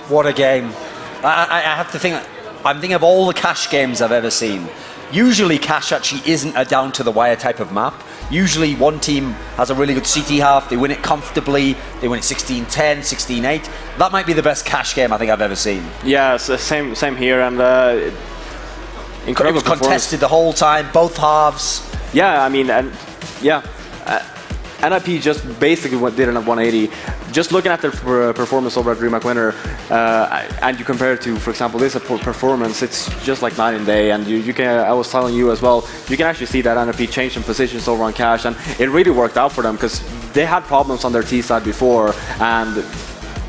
What a game. I have to think, I'm thinking of all the Cash games I've ever seen. Usually Cash actually isn't a down-to-the-wire type of map. Usually one team has a really good CT half, they win it comfortably, they win it 16-10, 16-8. That might be the best Cash game I think I've ever seen. Yeah, same here, and incredible. It was contested the whole time, both halves. Yeah, I mean, and yeah, NiP just basically did it at 180. Just looking at their performance over at DreamHack Winner, and you compare it to, for example, this performance, it's just like night and day. And you can, I was telling you as well, you can actually see that NiP changed some positions over on Cash, and it really worked out for them because they had problems on their T side before, and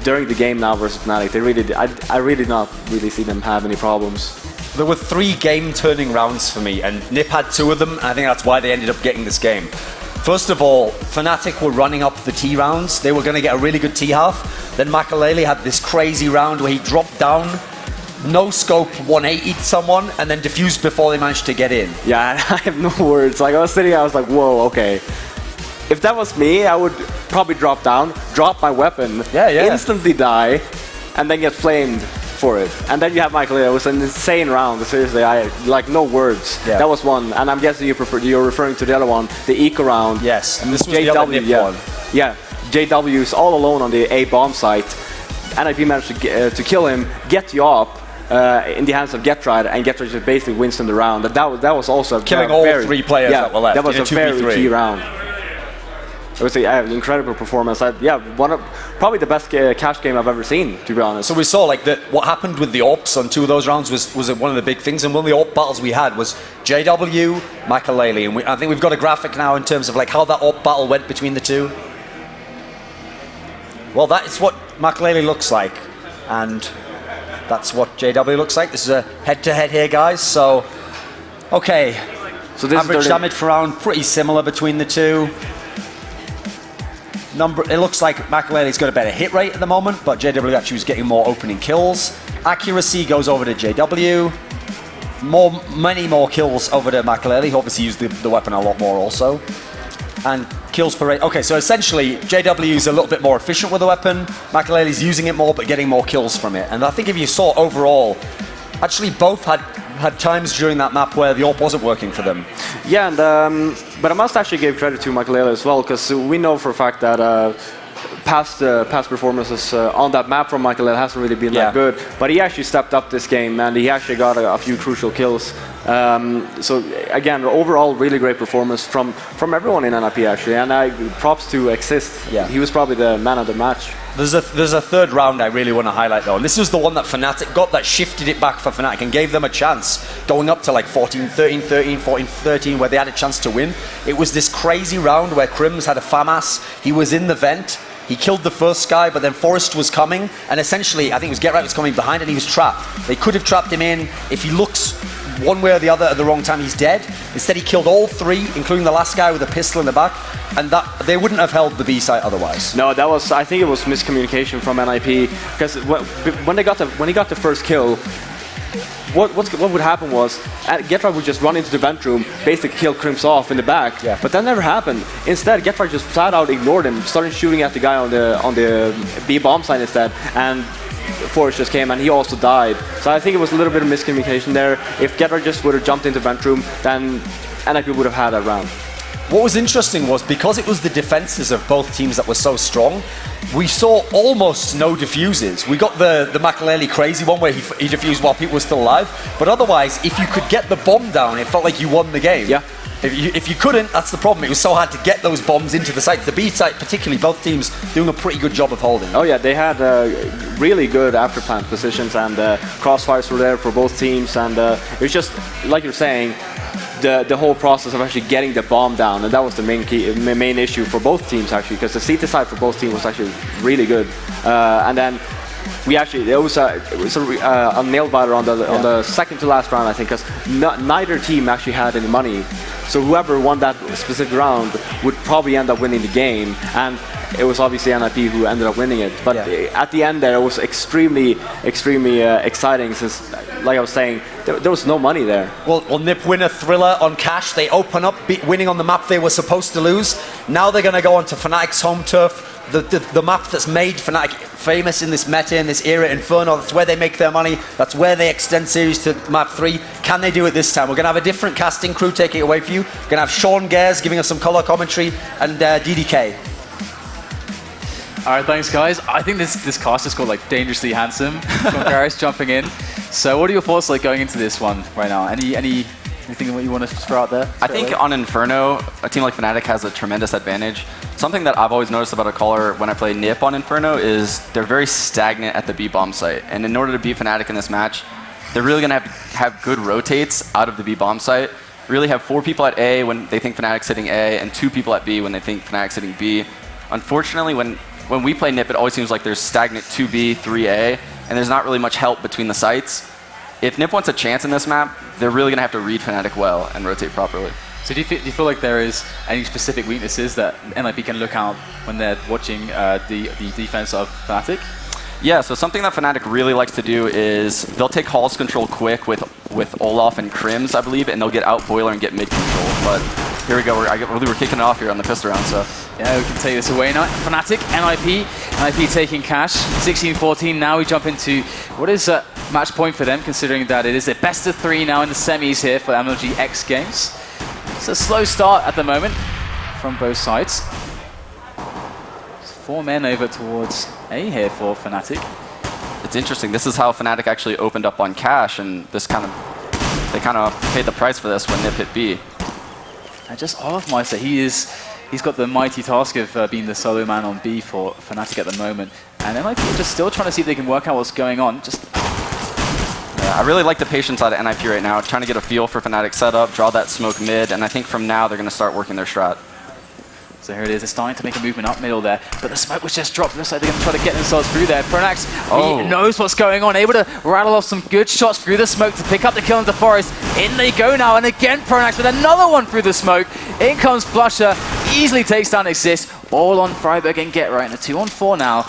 during the game now versus Fnatic, they really did, I really not really see them have any problems. There were 3 game-turning rounds for me, and NiP had 2 of them, and I think that's why they ended up getting this game. First of all, Fnatic were running up the T rounds. They were going to get a really good T half. Then Maikelele had this crazy round where he dropped down, no scope, 180'd someone, and then defused before they managed to get in. Yeah, I have no words. Like, I was sitting, I was like, whoa, okay. If that was me, I would probably drop down, drop my weapon, instantly die, and then get flamed for it. And then you have Maikelele. It was an insane round. Seriously, I like no words. Yeah. That was one. And I'm guessing you're referring to the other one, the eco round. Yes, and this was the other NiP one. Yeah, JW is all alone on the A bomb site. NiP managed to kill him, get you up in the hands of Getried, and Getried just basically wins in the round. That was also killing all 3 players that were left. That was a very key round. It was an incredible performance. Probably the best Cash game I've ever seen, to be honest. So we saw like what happened with the AWPs on 2 of those rounds was one of the big things, and one of the AWP battles we had was JW, Maikelele, and I think we've got a graphic now in terms of like how that AWP battle went between the 2. Well, that is what Maikelele looks like, and that's what JW looks like. This is a head-to-head here, guys. So, okay. So this average damage per round pretty similar between the 2. It looks like Maikelele's got a better hit rate at the moment, but JW actually was getting more opening kills. Accuracy goes over to JW. Many more kills over to Maikelele. He obviously used the weapon a lot more also. And kills per rate. Okay, so essentially JW is a little bit more efficient with the weapon. Maikelele's using it more, but getting more kills from it. And I think if you saw overall, actually both had times during that map where the AWP wasn't working for them. Yeah, and but I must actually give credit to Maikelele as well, because we know for a fact that past performances on that map from Maikelele hasn't really been that good. But he actually stepped up this game, and he actually got a few crucial kills. So again, overall, really great performance from everyone in NiP actually, and props to Exist. Yeah. He was probably the man of the match. There's a third round I really want to highlight though, and this is the one that Fnatic got that shifted it back for Fnatic and gave them a chance, going up to like 14-13, 14-13, where they had a chance to win. It was this crazy round where Crims had a FAMAS, he was in the vent, he killed the first guy, but then Forrest was coming, and essentially, I think it was Getried was coming behind and he was trapped. They could have trapped him in. If he looks one way or the other at the wrong time, he's dead. Instead, he killed all 3, including the last guy with a pistol in the back, and that they wouldn't have held the B site otherwise. No, that was, I think it was miscommunication from NiP, because when he got the first kill, what would happen was Getried would just run into the vent room, basically kill Crims off in the back. Yeah. But that never happened. Instead, Getried just flat out ignored him, started shooting at the guy on the B bomb side instead, and Forrest just came and he also died. So I think it was a little bit of miscommunication there. If Getried just would have jumped into vent room, then NiP would have had that round. What was interesting was, because it was the defenses of both teams that were so strong, we saw almost no defuses. We got the Maikelele crazy one where he defused while people were still alive, but otherwise, if you could get the bomb down, it felt like you won the game. Yeah. If you couldn't, that's the problem. It was so hard to get those bombs into the sites. The B site, particularly, both teams doing a pretty good job of holding. Oh yeah, they had really good after plant positions, and crossfires were there for both teams, and it was just, like you're saying, the whole process of actually getting the bomb down, and that was the main issue for both teams actually, because the CT side for both teams was actually really good, and then we actually, it was a nail biter on the second to last round, I think, because neither team actually had any money. So whoever won that specific round would probably end up winning the game, and it was obviously NiP who ended up winning it. But at the end there, it was extremely exciting, since, like I was saying, there was no money there. Well, NiP win a thriller on Cash. They open up winning on the map they were supposed to lose. Now they're going to go onto Fnatic's home turf. the map that's made Fnatic famous in this meta, in this era, Inferno. That's where they make their money. That's where they extend series to map 3. Can they do it this time? We're going to have a different casting crew taking it away for you. We're going to have Sean Gares giving us some color commentary, and DDK. All right, thanks, guys. I think this cast is called like Dangerously Handsome from Gareth jumping in. So what are your thoughts like going into this one right now? Anything that you want to throw out there? I think on Inferno, a team like Fnatic has a tremendous advantage. Something that I've always noticed about a caller when I play NiP on Inferno is they're very stagnant at the B-bomb site. And in order to beat Fnatic in this match, they're really going to have good rotates out of the B-bomb site. Really have 4 people at A when they think Fnatic's hitting A, and 2 people at B when they think Fnatic's hitting B. Unfortunately, when we play NiP, it always seems like there's stagnant 2B, 3A, and there's not really much help between the sites. If NiP wants a chance in this map, they're really going to have to read Fnatic well and rotate properly. So do you feel like there is any specific weaknesses that NiP can look out when they're watching the defense of Fnatic? Yeah, so something that Fnatic really likes to do is they'll take Hall's control quick with Olaf and Crims, I believe, and they'll get out Boiler and get mid control. But here we go, we're kicking it off here on the pistol round, so. Yeah, we can take this away now. Fnatic, NiP taking cash, 16-14. Now we jump into what is a match point for them, considering that it is a best of 3 now in the semis here for MLG X Games. It's a slow start at the moment from both sides. 4 men over towards A here for Fnatic. It's interesting. This is how Fnatic actually opened up on cash, and they kind of paid the price for this when NiP hit B. And just Olafmeister, he's got the mighty task of being the solo man on B for Fnatic at the moment. And NiP are just still trying to see if they can work out what's going on. Yeah, I really like the patience out of NiP right now, trying to get a feel for Fnatic setup, draw that smoke mid, and I think from now they're going to start working their strat. So here it is, they're starting to make a movement up middle there, but the smoke was just dropped. Looks like they're going to try to get themselves through there. Pronax, he knows what's going on, able to rattle off some good shots through the smoke to pick up the kill into Forest. In they go now, and again Pronax with another one through the smoke. In comes Flusher, easily takes down Exist, all on Freiburg and Get Right, and a 2-on-4 now.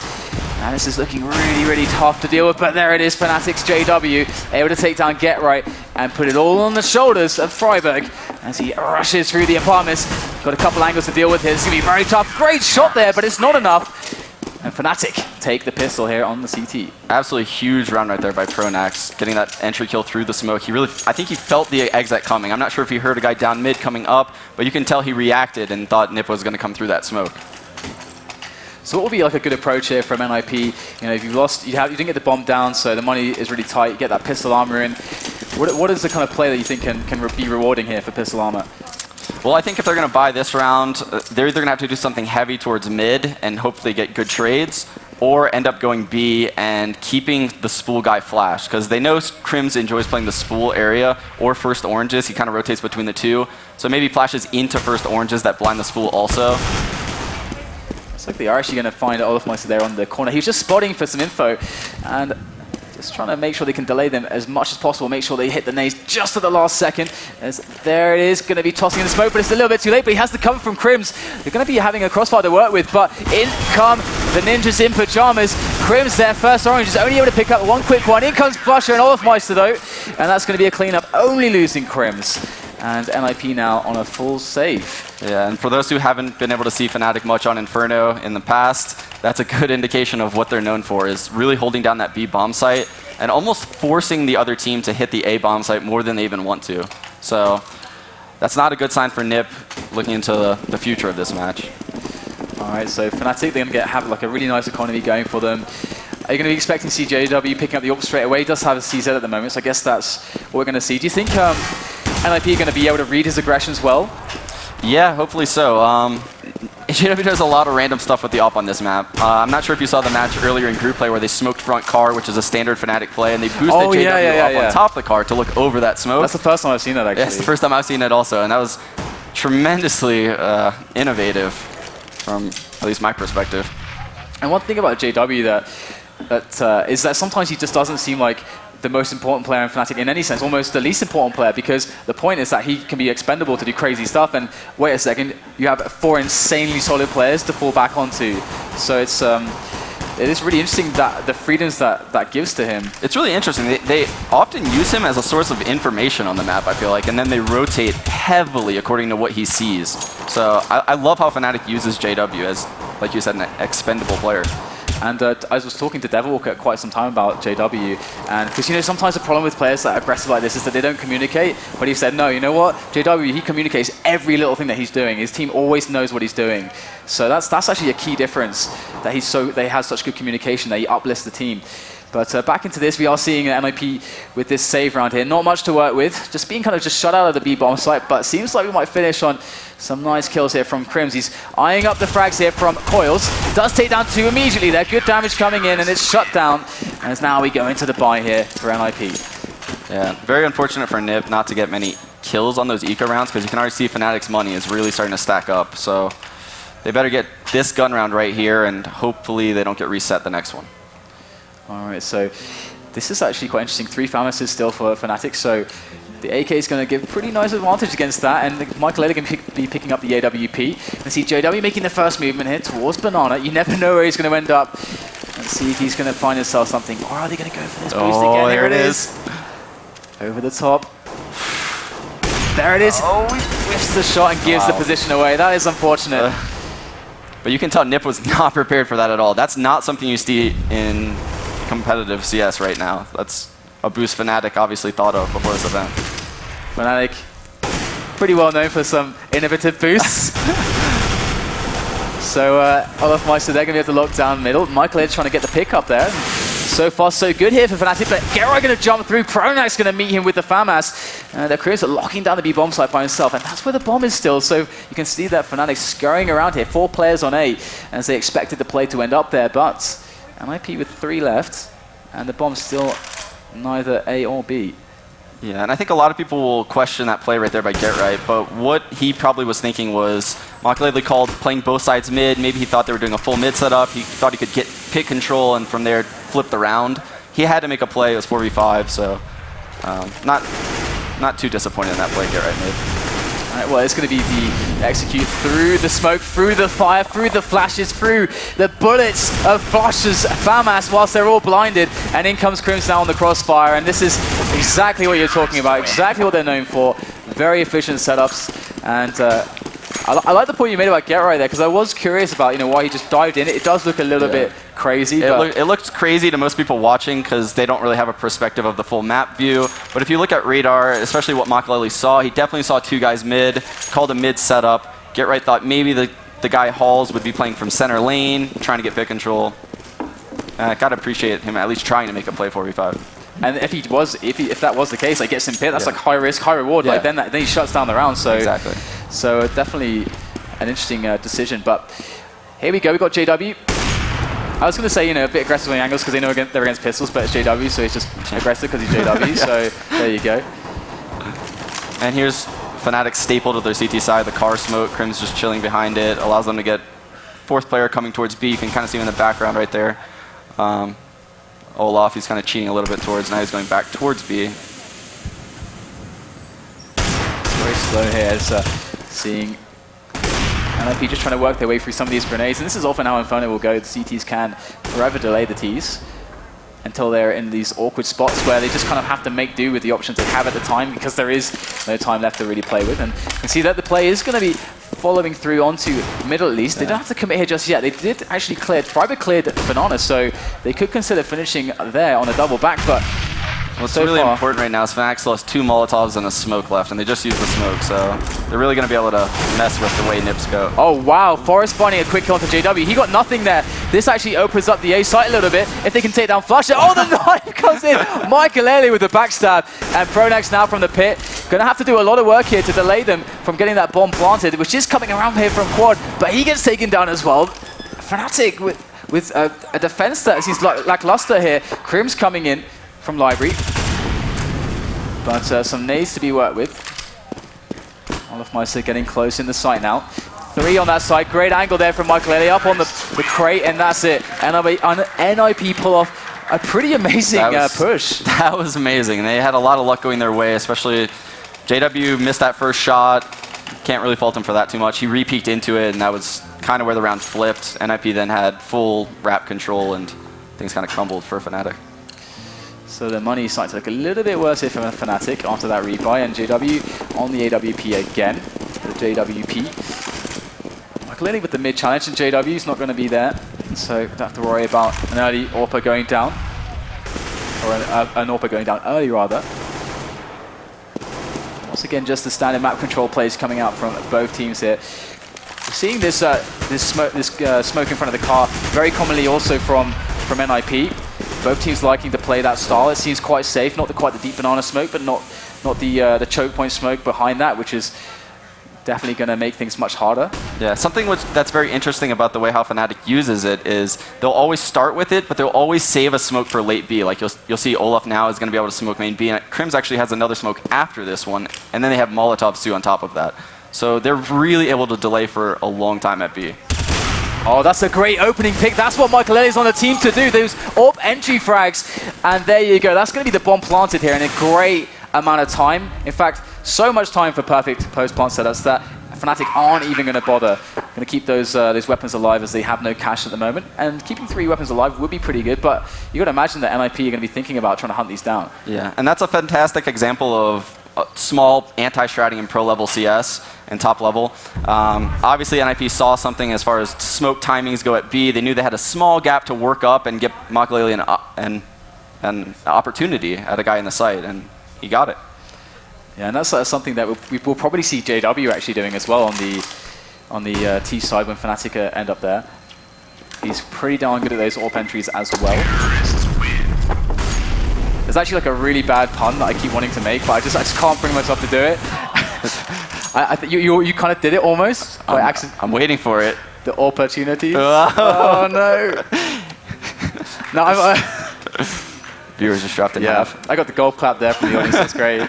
And this is looking really, really tough to deal with, but there it is, Fnatic's JW, able to take down Get Right and put it all on the shoulders of Freiburg as he rushes through the apartments. Got a couple angles to deal with here. It's going to be very tough. Great shot there, but it's not enough. And Fnatic take the pistol here on the CT. Absolutely huge round right there by Pronax, getting that entry kill through the smoke. I think he felt the exit coming. I'm not sure if he heard a guy down mid coming up, but you can tell he reacted and thought NiP was going to come through that smoke. So what would be like a good approach here from NiP? You know, if you lost, you didn't get the bomb down, so the money is really tight. You get that pistol armor in. What is the kind of play that you think can be rewarding here for pistol armor? Well, I think if they're going to buy this round, they're either going to have to do something heavy towards mid and hopefully get good trades, or end up going B and keeping the spool guy flash, because they know Crims enjoys playing the spool area or first oranges. He kind of rotates between the two, so maybe flashes into first oranges that blind the spool also. Looks like they are actually going to find Olafmeister there on the corner. He was just spotting for some info and just trying to make sure they can delay them as much as possible, make sure they hit the nades just at the last second. As there it is, going to be tossing in the smoke, but it's a little bit too late, but he has the cover from Crims. They're going to be having a crossfire to work with, but in come the ninjas in pajamas. Crims, their first orange, is only able to pick up one quick one. In comes Flusher and Olafmeister though, and that's going to be a cleanup, only losing Crims. And NiP now on a full save. Yeah, and for those who haven't been able to see Fnatic much on Inferno in the past, that's a good indication of what they're known for, is really holding down that B bomb site and almost forcing the other team to hit the A bomb site more than they even want to. So that's not a good sign for NiP looking into the future of this match. All right, so Fnatic, they're going to have like a really nice economy going for them. Are you going to be expecting CJW picking up the AWP straight away? He does have a CZ at the moment, so I guess that's what we're going to see. Do you think NiP are going to be able to read his aggressions well? Yeah, hopefully so. JW does a lot of random stuff with the AWP on this map. I'm not sure if you saw the match earlier in group play where they smoked front car, which is a standard Fnatic play, and they boosted JW up on top of the car to look over that smoke. That's the first time I've seen that, actually. Yeah, it's the first time I've seen it also, and that was tremendously innovative from at least my perspective. And one thing about JW is that sometimes he just doesn't seem like the most important player in Fnatic in any sense, almost the least important player, because the point is that he can be expendable to do crazy stuff, and wait a second, you have 4 insanely solid players to fall back onto. So it is really interesting that the freedoms that gives to him. It's really interesting. They often use him as a source of information on the map, I feel like, and then they rotate heavily according to what he sees. So I love how Fnatic uses JW as like you said, an expendable player. And I was talking to Devilwalker quite some time about JW, and because you know sometimes the problem with players that are aggressive like this is that they don't communicate. But he said, no, you know what, JW, he communicates every little thing that he's doing. His team always knows what he's doing. So that's actually a key difference, that he has such good communication that he uplifts the team. But back into this, we are seeing NiP with this save round here. Not much to work with, just being kind of just shut out of the B-bomb site, but seems like we might finish on some nice kills here from Crims. He's eyeing up the frags here from Coils. Does take down 2 immediately there. Good damage coming in, and it's shut down. As now we go into the buy here for NiP. Yeah, very unfortunate for NiP not to get many kills on those eco rounds, because you can already see Fnatic's money is really starting to stack up. So they better get this gun round right here, and hopefully they don't get reset the next one. All right, so this is actually quite interesting. 3 Famishes still for Fnatic, so the AK is going to give pretty nice advantage against that, and Maikelele can be picking up the AWP. You can see JW making the first movement here towards Banana. You never know where he's going to end up. Let's see if he's going to find himself something, or are they going to go for this boost again? Oh, there it is. Over the top. There it is. Oh, he whiffs the shot and gives the position away. That is unfortunate. But you can tell NiP was not prepared for that at all. That's not something you see in competitive CS right now. That's a boost Fnatic obviously thought of before this event. Fnatic, pretty well known for some innovative boosts. So Olaf Meister, they're going to be able to lock down middle. Maikelele trying to get the pick up there. So far, so good here for Fnatic, but Geroi going to jump through. Pronak's going to meet him with the FAMAS. The Koreans are locking down the B-bomb site by himself, and that's where the bomb is still. So you can see that Fnatic scurrying around here. 4 players on A, as they expected the play to end up there, but NiP with 3 left, and the bomb's still neither A or B. Yeah, and I think a lot of people will question that play right there by Geroi, but what he probably was thinking was Maikelele called playing both sides mid. Maybe he thought they were doing a full mid setup. He thought he could get pick control and from there flip the round. He had to make a play. It was 4v5, so not too disappointed in that play Geroi made. All right, well, it's going to be the execute through the smoke, through the fire, through the flashes, through the bullets of Flashes, FAMAS, whilst they're all blinded. And in comes Crims now on the crossfire. And this is exactly what you're talking about, exactly what they're known for. Very efficient setups. And I like the point you made about Geroi there, because I was curious about why he just dived in. It does look a little bit crazy. It looks crazy to most people watching because they don't really have a perspective of the full map view. But if you look at radar, especially what Maikelele saw, he definitely saw 2 guys mid, called a mid setup. Geroi thought maybe the guy Halls would be playing from center lane, trying to get pick control. Gotta appreciate him at least trying to make a play 4v5. And if that was the case, like gets him pit, that's like high risk, high reward. Like then he shuts down the round. So exactly. So definitely an interesting decision. But here we go. We got JW. I was going to say a bit aggressive on the angles because they know they're against pistols, but it's JW, so he's just aggressive because he's JW. So there you go. And here's Fnatic stapled to their CT side. The car smoke. Crims just chilling behind it, allows them to get 4th player coming towards B. You can kind of see him in the background right there. Olaf, he's kind of cheating a little bit towards, now he's going back towards B. It's very slow here, seeing NiP just trying to work their way through some of these grenades. And this is often how Inferno will go. The CTs can forever delay the Ts until they're in these awkward spots where they just kind of have to make do with the options they have at the time, because there is no time left to really play with. And you can see that the play is going to be following through onto middle at least. They don't have to commit here just yet. They did actually Private cleared Banana, so they could consider finishing there on a double back, but what's really important right now is Fnatic still has 2 Molotovs and a smoke left, and they just used the smoke, so they're really going to be able to mess with the way NiPs go. Oh wow, Forest finding a quick kill onto JW. He got nothing there. This actually opens up the A site a little bit. If they can take down Flash, oh, the knife comes in. Maikelele with the backstab, and Pronak's now from the pit. Gonna have to do a lot of work here to delay them from getting that bomb planted, which is coming around here from Quad, but he gets taken down as well. Fnatic with a defense that seems lackluster here. Crims coming in from Library, but some nades to be worked with. Olaf Meister getting close in the site now. 3 on that side, great angle there from Maikelele up on the crate, and that's it. NiP pull off a pretty amazing push. That was amazing. They had a lot of luck going their way, especially JW missed that first shot. Can't really fault him for that too much. He re-peeked into it, and that was kind of where the round flipped. NiP then had full wrap control, and things kind of crumbled for Fnatic. So the money is starting to look a little bit worse here for Fnatic after that rebuy, and JW on the AWP again. The JWP. Maikelele with the mid challenge, and JW's not going to be there. So don't have to worry about an early AWPer going down. Or an AWPer going down early, rather. Once again, just the standard map control plays coming out from both teams here. We're seeing this smoke in front of the car very commonly also from NiP. Both teams liking to play that style. It seems quite safe, not quite the deep banana smoke, but not the choke point smoke behind that, which is definitely going to make things much harder. Yeah, something that's very interesting about the way how Fnatic uses it is they'll always start with it, but they'll always save a smoke for late B. Like you'll see Olaf now is going to be able to smoke main B, and Crims actually has another smoke after this one, and then they have Molotovs too on top of that. So they're really able to delay for a long time at B. Oh, that's a great opening pick. That's what Maikelele is on the team to do. Those AWP entry frags, and there you go. That's going to be the bomb planted here in a great amount of time. In fact, so much time for perfect post-plant setups that Fnatic aren't even going to bother. Going to keep those weapons alive as they have no cash at the moment. And keeping 3 weapons alive would be pretty good, but you got to imagine that NiP are going to be thinking about trying to hunt these down. Yeah, and that's a fantastic example of small anti-stratting in pro-level CS and top level. Obviously, NiP saw something as far as smoke timings go at B. They knew they had a small gap to work up and get Maikelele an opportunity at a guy in the site, and he got it. Yeah, and that's something that we'll probably see JW actually doing as well on the T side when Fnatic end up there. He's pretty darn good at those AWP entries as well. There's actually like a really bad pun that I keep wanting to make, but I just can't bring myself to do it. I think you kind of did it almost by accident. I'm waiting for it. The opportunity. Oh no! No, Viewers just dropped in half. I got the golf clap there from the audience. That's great.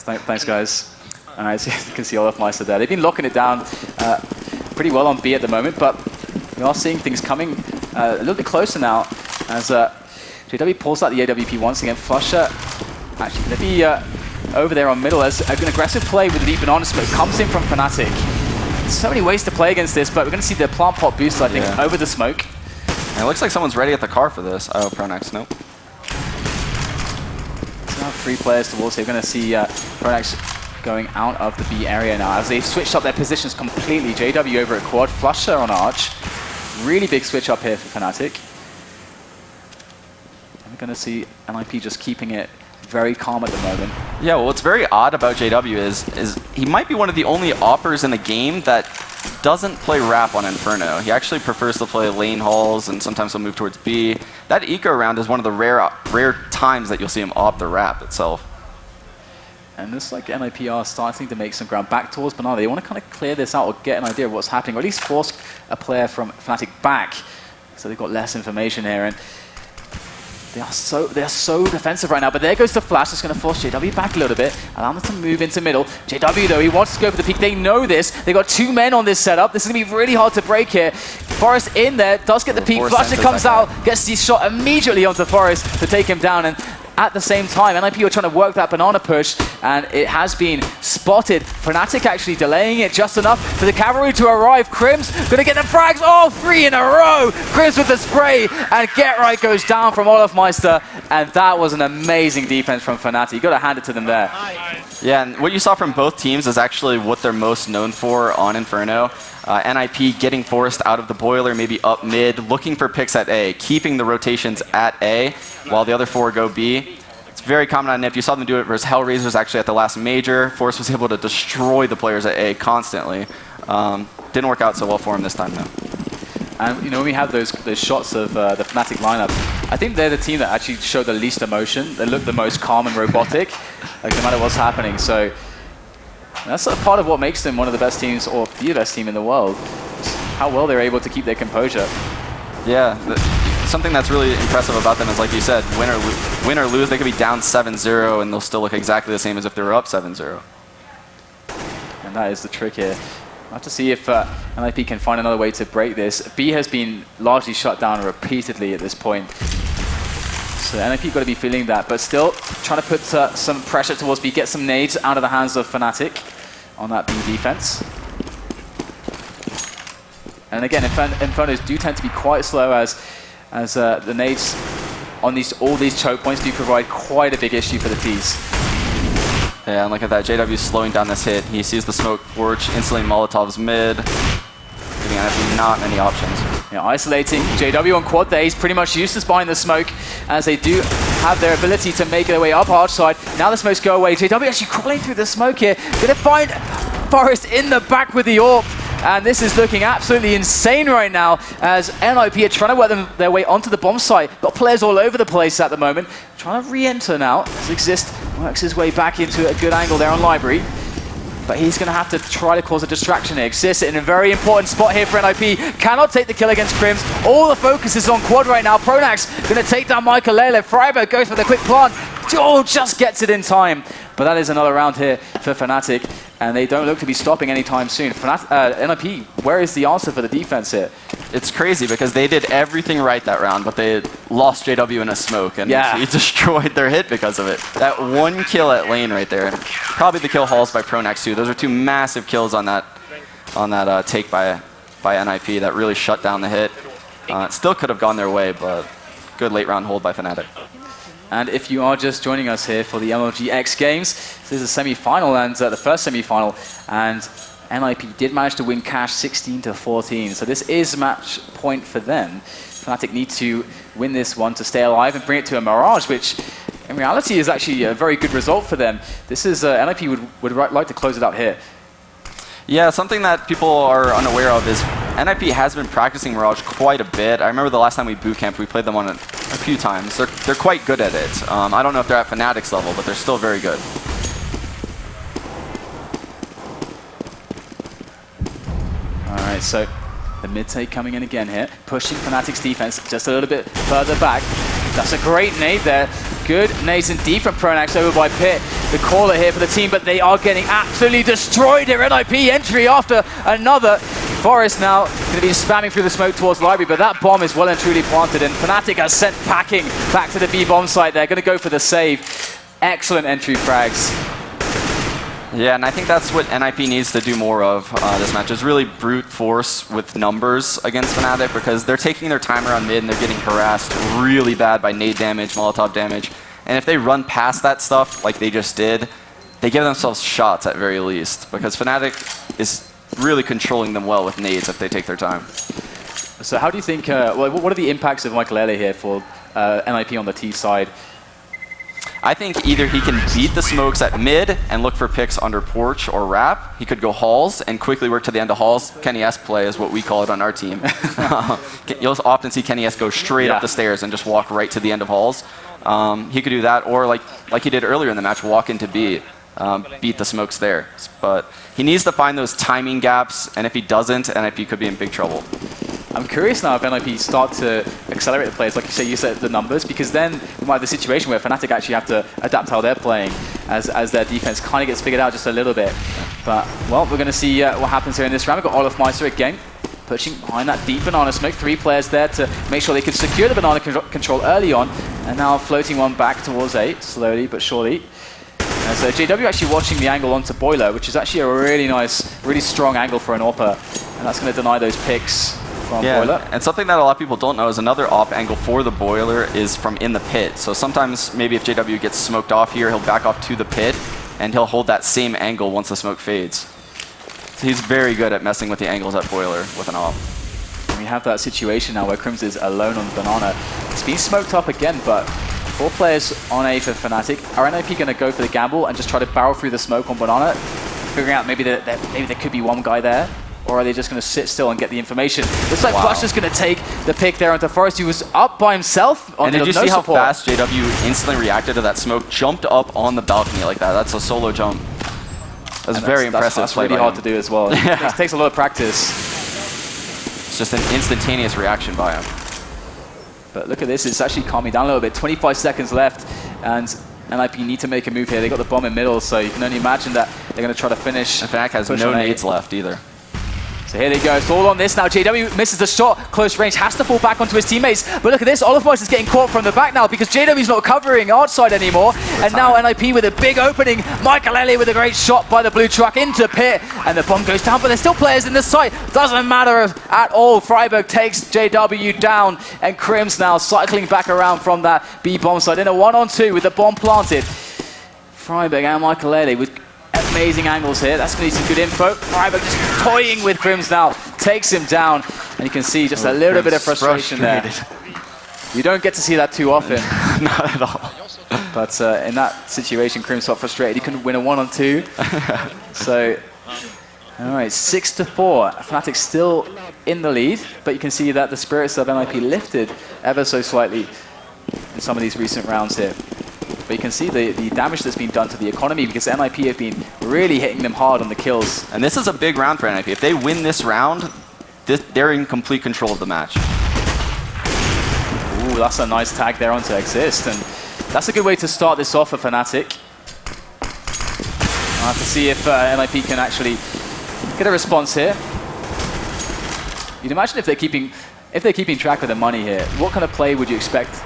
Thanks, guys. All right, so you can see Olaf Meister there. They've been locking it down pretty well on B at the moment, but we are seeing things coming a little bit closer now as JW pulls out the AWP once again. Flusher actually going to be over there on middle as an aggressive play with the deep banana smoke comes in from Fnatic. So many ways to play against this, but we're going to see the plant pot boost, I think, over the smoke. And it looks like someone's ready at the car for this. Oh, Pronax, nope. Now 3 players towards here. We're going to see Pronax going out of the B area now as they've switched up their positions completely. JW over at quad, Flusher on Arch. Really big switch up here for Fnatic. And we're going to see NiP just keeping it very calm at the moment. Yeah, well, what's very odd about JW is he might be one of the only oppers in the game that doesn't play rap on Inferno. He actually prefers to play lane halls, and sometimes he'll move towards B. That eco round is one of the rare times that you'll see him op the rap itself. And looks like NiP are starting to make some ground back towards Banana. They want to kind of clear this out or get an idea of what's happening, or at least force a player from Fnatic back, so they've got less information here. And they are so defensive right now, but there goes the flash. It's going to force JW back a little bit, allow them to move into middle. JW, though, he wants to go for the peak. They know this. They got 2 men on this setup. This is going to be really hard to break here. Forest in there, does get the peak. Flasher comes out, gets the shot immediately onto Forest to take him down. And at the same time, NiP are trying to work that banana push, and it has been spotted. Fnatic actually delaying it just enough for the cavalry to arrive. Crims gonna get the frags, all 3 in a row. Crims with the spray, and Get Right goes down from Olaf Meister, and that was an amazing defense from Fnatic. You gotta hand it to them there. Yeah, and what you saw from both teams is actually what they're most known for on Inferno. NiP getting Forest out of the boiler, maybe up mid, looking for picks at A, keeping the rotations at A, while the other 4 go B. It's very common on NiP. You saw them do it versus Hellraisers actually at the last major. Forest was able to destroy the players at A constantly. Didn't work out so well for him this time, though. And you know, when we have those shots of the Fnatic lineup, I think they're the team that actually showed the least emotion. They look the most calm and robotic, like no matter what's happening. So that's a part of what makes them one of the best teams, or the best team in the world. How well they're able to keep their composure. Yeah, something that's really impressive about them is, like you said, win or lose, they could be down 7-0 and they'll still look exactly the same as if they were up 7-0. And that is the trick here. We'll have to see if NiP can find another way to break this. B has been largely shut down repeatedly at this point. So NiP got to be feeling that, but still trying to put some pressure towards B, get some nades out of the hands of Fnatic on that B defense. And again, Infernos do tend to be quite slow as the nades on all these choke points do provide quite a big issue for the Ts. Yeah, and look at that. JW's slowing down this hit. He sees the smoke, Warch instantly Molotov's mid. giving NiP not many options. Yeah, isolating JW on quad there. He's pretty much useless behind the smoke, as they do have their ability to make their way up arch side. Now the smokes go away. JW actually crawling through the smoke here. Gonna find Forest in the back with the AWP. And this is looking absolutely insane right now, as NiP are trying to work their way onto the bomb site. Got players all over the place at the moment. Trying to re-enter now, as Exist works his way back into a good angle there on Library. But he's going to have to try to cause a distraction here. Exist in a very important spot here for NiP. Cannot take the kill against Crims. All the focus is on quad right now. Pronax going to take down Maikelele. Freiburg goes for the quick plant. Oh, just gets it in time. But that is another round here for Fnatic, and they don't look to be stopping anytime soon. NiP, where is the answer for the defense here? It's crazy because they did everything right that round, but they lost JW in a smoke, and he destroyed their hit because of it. That one kill at lane right there, and probably the kill hauls by Pronax too. Those are two massive kills on that take by NiP that really shut down the hit. It still could have gone their way, but good late round hold by Fnatic. And if you are just joining us here for the MLG X Games, this is a semi-final and the first semi-final, and NiP did manage to win cash 16-14, so this is match point for them. Fnatic need to win this one to stay alive and bring it to a Mirage, which in reality is actually a very good result for them. This is, NiP would like to close it out here. Yeah, something that people are unaware of is NiP has been practicing Mirage quite a bit. I remember the last time we boot camped, we played them on it a few times. They're quite good at it. I don't know if they're at Fnatic's level, but they're still very good. Alright, so the mid take coming in again here, pushing Fnatic's defense just a little bit further back. That's a great nade there. Good nades indeed from Pronax over by Pit, the caller here for the team, but they are getting absolutely destroyed here. NiP entry after another. Forest now going to be spamming through the smoke towards Library, but that bomb is well and truly planted, and Fnatic are sent packing back to the B bomb site. They're going to go for the save. Excellent entry frags. Yeah, and I think that's what NiP needs to do more of this match, is really brute force with numbers against Fnatic, because they're taking their time around mid and they're getting harassed really bad by nade damage, Molotov damage. And if they run past that stuff like they just did, they give themselves shots at very least, because Fnatic is really controlling them well with nades if they take their time. So how do you think, what are the impacts of Maikelele here for NiP on the T side? I think either he can beat the smokes at mid and look for picks under porch or wrap. He could go halls and quickly work to the end of halls. Kenny S play is what we call it on our team. You'll often see Kenny S go straight up the stairs and just walk right to the end of halls. He could do that, or like he did earlier in the match, walk into B, beat the smokes there. But he needs to find those timing gaps, and if he doesn't, NiP could be in big trouble. I'm curious now if NiP start to accelerate the plays, like you said, the numbers, because then we might have the situation where Fnatic actually have to adapt how they're playing as their defense kind of gets figured out just a little bit. But, well, we're going to see what happens here in this round. We've got Olaf Meister again, pushing behind that deep banana smoke. 3 players there to make sure they can secure the banana control early on, and now floating one back towards A, slowly but surely. And so JW actually watching the angle onto Boiler, which is actually a really nice, really strong angle for an AWPer, and that's going to deny those picks. Boiler. And something that a lot of people don't know is another AWP angle for the Boiler is from in the pit. So sometimes maybe if JW gets smoked off here, he'll back off to the pit and he'll hold that same angle once the smoke fades. So he's very good at messing with the angles at Boiler with an AWP. And we have that situation now where Crims is alone on the banana. It's been smoked up again, but 4 players on A for Fnatic. Are NiP going to go for the gamble and just try to barrel through the smoke on banana, figuring out maybe there could be one guy there? Or are they just going to sit still and get the information? Looks like Flush is going to take the pick there onto Forest, who was up by himself. And did you see how fast JW instantly reacted to that smoke? Jumped up on the balcony like that. That's a solo jump. That's very impressive. That's really hard to do as well. Yeah. It takes a lot of practice. It's just an instantaneous reaction by him. But look at this. It's actually calming down a little bit. 25 seconds left. And NiP need to make a move here. They got the bomb in middle, so you can only imagine that they're going to try to finish. And Fnatic has no nades left either. So here they go, it's all on this now. JW misses the shot, close range, has to fall back onto his teammates. But look at this, Olaf Meister is getting caught from the back now because JW's not covering outside anymore. And now NiP with a big opening. Maikelele with a great shot by the blue truck into pit. And the bomb goes down, but there's still players in the site. Doesn't matter at all. Freiburg takes JW down. And Crims now cycling back around from that B bomb site in a 1-on-2 with the bomb planted. Freiburg and Maikelele with amazing angles here. That's going to be some good info. Freiburg just toying with Crims now. takes him down, and you can see just a little bit of frustration there. You don't get to see that too often. Not at all. But in that situation, Crim's felt frustrated. He couldn't win a 1-on-2. So, all right, 6-4. Fnatic still in the lead, but you can see that the spirits of NiP lifted ever so slightly in some of these recent rounds here. But you can see the damage that's been done to the economy because NiP have been really hitting them hard on the kills. And this is a big round for NiP. If they win this round, they're in complete control of the match. Ooh, that's a nice tag there onto Exist, and that's a good way to start this off for Fnatic. I'll have to see if NiP can actually get a response here. You'd imagine if they're keeping track of the money here, what kind of play would you expect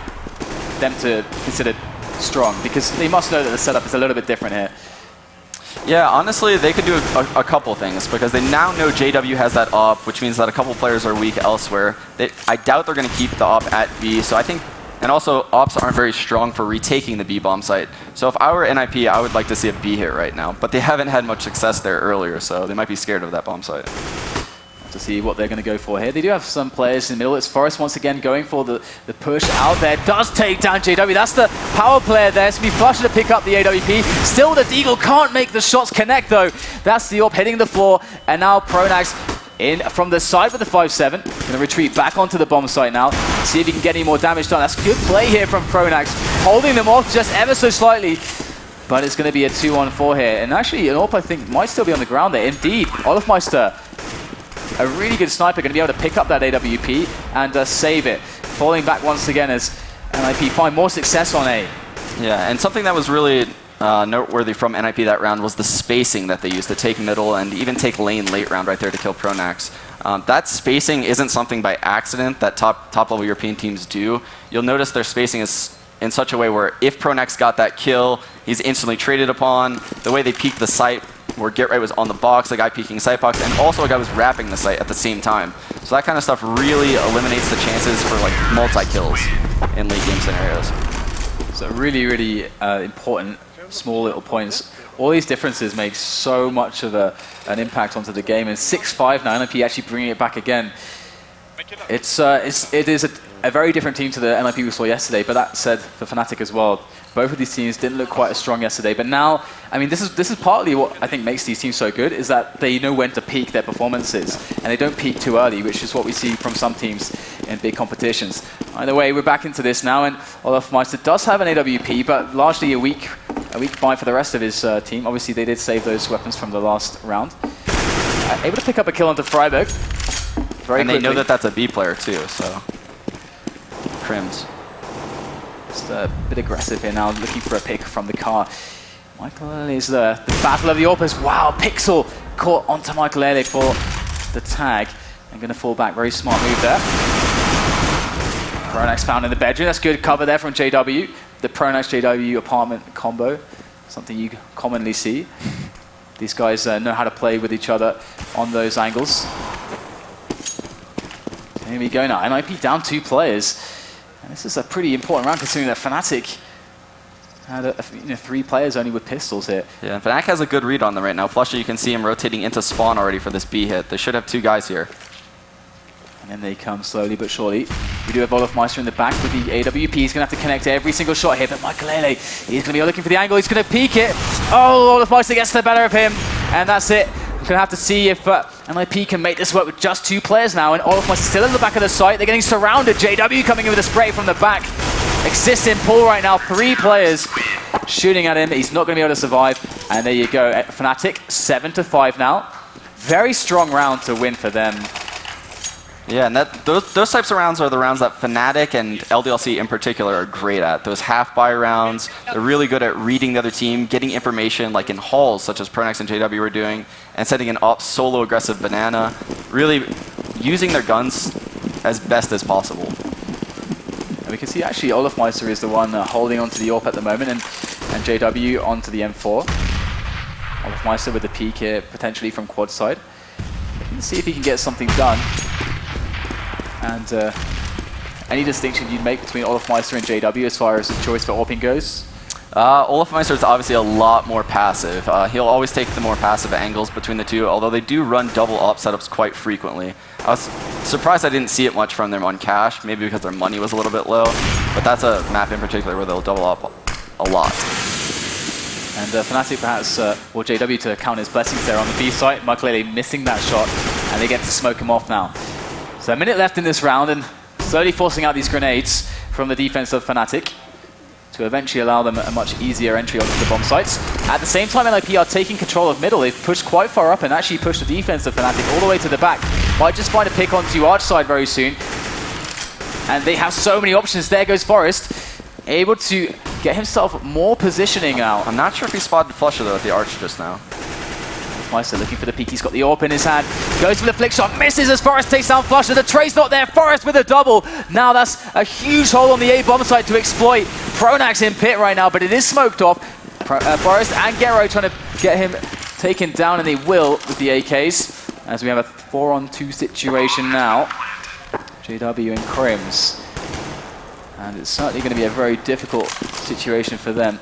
them to consider strong? Because they must know that the setup is a little bit different here. Yeah, honestly, they could do a couple things because they now know JW has that op, which means that a couple players are weak elsewhere. I doubt they're going to keep the op at B, so I think, and also ops aren't very strong for retaking the B bomb site. So if I were NiP, I would like to see a B hit right now, but they haven't had much success there earlier, so they might be scared of that bomb site. To see what they're going to go for here. They do have some players in the middle. It's Forest once again going for the push out there. Does take down JW. That's the power player there. So be flushed to pick up the AWP. Still the Deagle can't make the shots connect though. That's the AWP hitting the floor. And now Pronax in from the side with the 5-7. Going to retreat back onto the bomb site now. See if he can get any more damage done. That's good play here from Pronax. Holding them off just ever so slightly. But it's going to be a 2-on-4 here. And actually, an AWP I think might still be on the ground there. Indeed, Olofmeister, a really good sniper, going to be able to pick up that AWP and save it. Falling back once again as NiP find more success on A. Yeah, and something that was really noteworthy from NiP that round was the spacing that they used to take middle and even take lane late round right there to kill Pronax. That spacing isn't something by accident that top level European teams do. You'll notice their spacing is in such a way where if Pronax got that kill, he's instantly traded upon. The way they peeked the site, where Get Right was on the box, the guy peeking site box, and also a guy was wrapping the site at the same time. So that kind of stuff really eliminates the chances for like multi-kills in late game scenarios. So really, really important small little points. All these differences make so much of an impact onto the game. And 6-5 now, NiP actually bringing it back again. It is a very different team to the NiP we saw yesterday, but that said for Fnatic as well. Both of these teams didn't look quite as strong yesterday, but now, I mean, this is partly what I think makes these teams so good, is that they know when to peak their performances, and they don't peak too early, which is what we see from some teams in big competitions. Either way, we're back into this now, and Olofmeister does have an AWP, but largely a weak buy for the rest of his team. Obviously, they did save those weapons from the last round. Able to pick up a kill onto Freiburg. Very and quickly. they know that that's a B player too, so Crims. Just a bit aggressive here now, looking for a pick from the car. Maikelele is the battle of the AWPers. Wow, Pixel caught onto Maikelele for the tag. I'm going to fall back. Very smart move there. Pronax found in the bedroom. That's good cover there from JW. The Pronax JW apartment combo, something you commonly see. These guys know how to play with each other on those angles. Here we go now. NiP down 2 players. And this is a pretty important round considering that Fnatic had 3 players only with pistols here. Yeah, and Fnatic has a good read on them right now. Flusher, you can see him rotating into spawn already for this B hit. They should have 2 guys here. And then they come slowly but surely. We do have Olofmeister in the back with the AWP. He's going to have to connect every single shot here. But Maikelele, he's going to be looking for the angle. He's going to peek it. Oh, Olofmeister gets the better of him. And that's it. We're going to have to see if NiP can make this work with just 2 players now. And Olofmeister still in the back of the site. They're getting surrounded. JW coming in with a spray from the back. Exist in pull right now. 3 players shooting at him. He's not going to be able to survive. And there you go. Fnatic 7-5 now. Very strong round to win for them. Yeah, and those types of rounds are the rounds that Fnatic and LDLC in particular are great at. Those half-buy rounds, they're really good at reading the other team, getting information like in halls, such as Pronax and JW were doing, and setting an up solo aggressive banana, really using their guns as best as possible. And we can see actually Olofmeister is the one holding onto the AWP at the moment, and JW onto the M4. Olofmeister with the peek here, potentially from quad side. Let's see if he can get something done. And any distinction you'd make between Olofmeister and JW as far as the choice for AWPing goes? Olafmeister is obviously a lot more passive. He'll always take the more passive angles between the two, although they do run double op setups quite frequently. I was surprised I didn't see it much from them on cash, maybe because their money was a little bit low, but that's a map in particular where they'll double op a lot. And Fnatic perhaps, or JW to count his blessings there on the B site. Maikelele missing that shot, and they get to smoke him off now. So a minute left in this round, and slowly forcing out these grenades from the defense of Fnatic to eventually allow them a much easier entry onto the bomb sites. At the same time, NiP are taking control of middle. They've pushed quite far up and actually pushed the defense of Fnatic all the way to the back. Might just find a pick onto Arch side very soon. And they have so many options. There goes Forest, able to get himself more positioning out. I'm not sure if he spotted Flusher though at the Arch just now. Meister looking for the peek. He's got the AWP in his hand. Goes for the flick shot. Misses as Forest takes down Flusher. The trade's not there. Forest with a double. Now that's a huge hole on the A bomb site to exploit. Pronax in pit right now, but it is smoked off. Forest and Gero trying to get him taken down, and they will with the AKs. As we have a 4-on-2 situation now. JW and Crims. And it's certainly going to be a very difficult situation for them.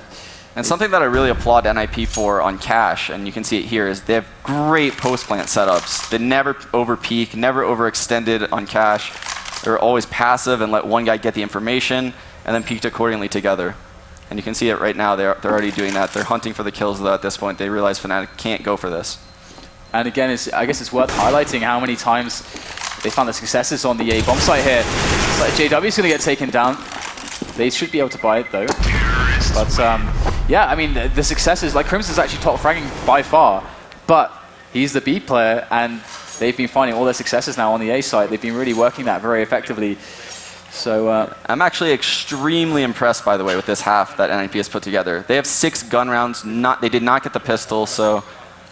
And something that I really applaud NiP for on cash, and you can see it here, is they have great post-plant setups. They never over-peak, never overextended on cash. They're always passive and let one guy get the information, and then peaked accordingly together. And you can see it right now, they're already doing that. They're hunting for the kills, though, at this point. They realize Fnatic can't go for this. And again, I guess it's worth highlighting how many times they found the successes on the A bomb site here. So JW's going to get taken down. They should be able to buy it, though. But yeah, I mean, the successes, like Crimson's actually top fragging by far, but he's the B player, and they've been finding all their successes now on the A side. They've been really working that very effectively. So I'm actually extremely impressed, by the way, with this half that NiP has put together. They have 6 gun rounds. They did not get the pistol, so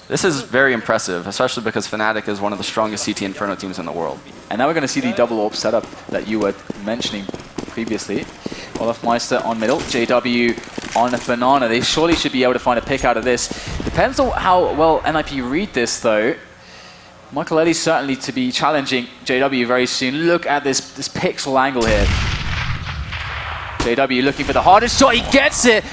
this is very impressive, especially because Fnatic is one of the strongest CT Inferno teams in the world. And now we're going to see the double AWP setup that you were mentioning previously. Olafmeister on middle, JW on a banana. They surely should be able to find a pick out of this. Depends on how well NiP read this, though. Maikelele certainly to be challenging JW very soon. Look at this pixel angle here. JW looking for the hardest shot. He gets it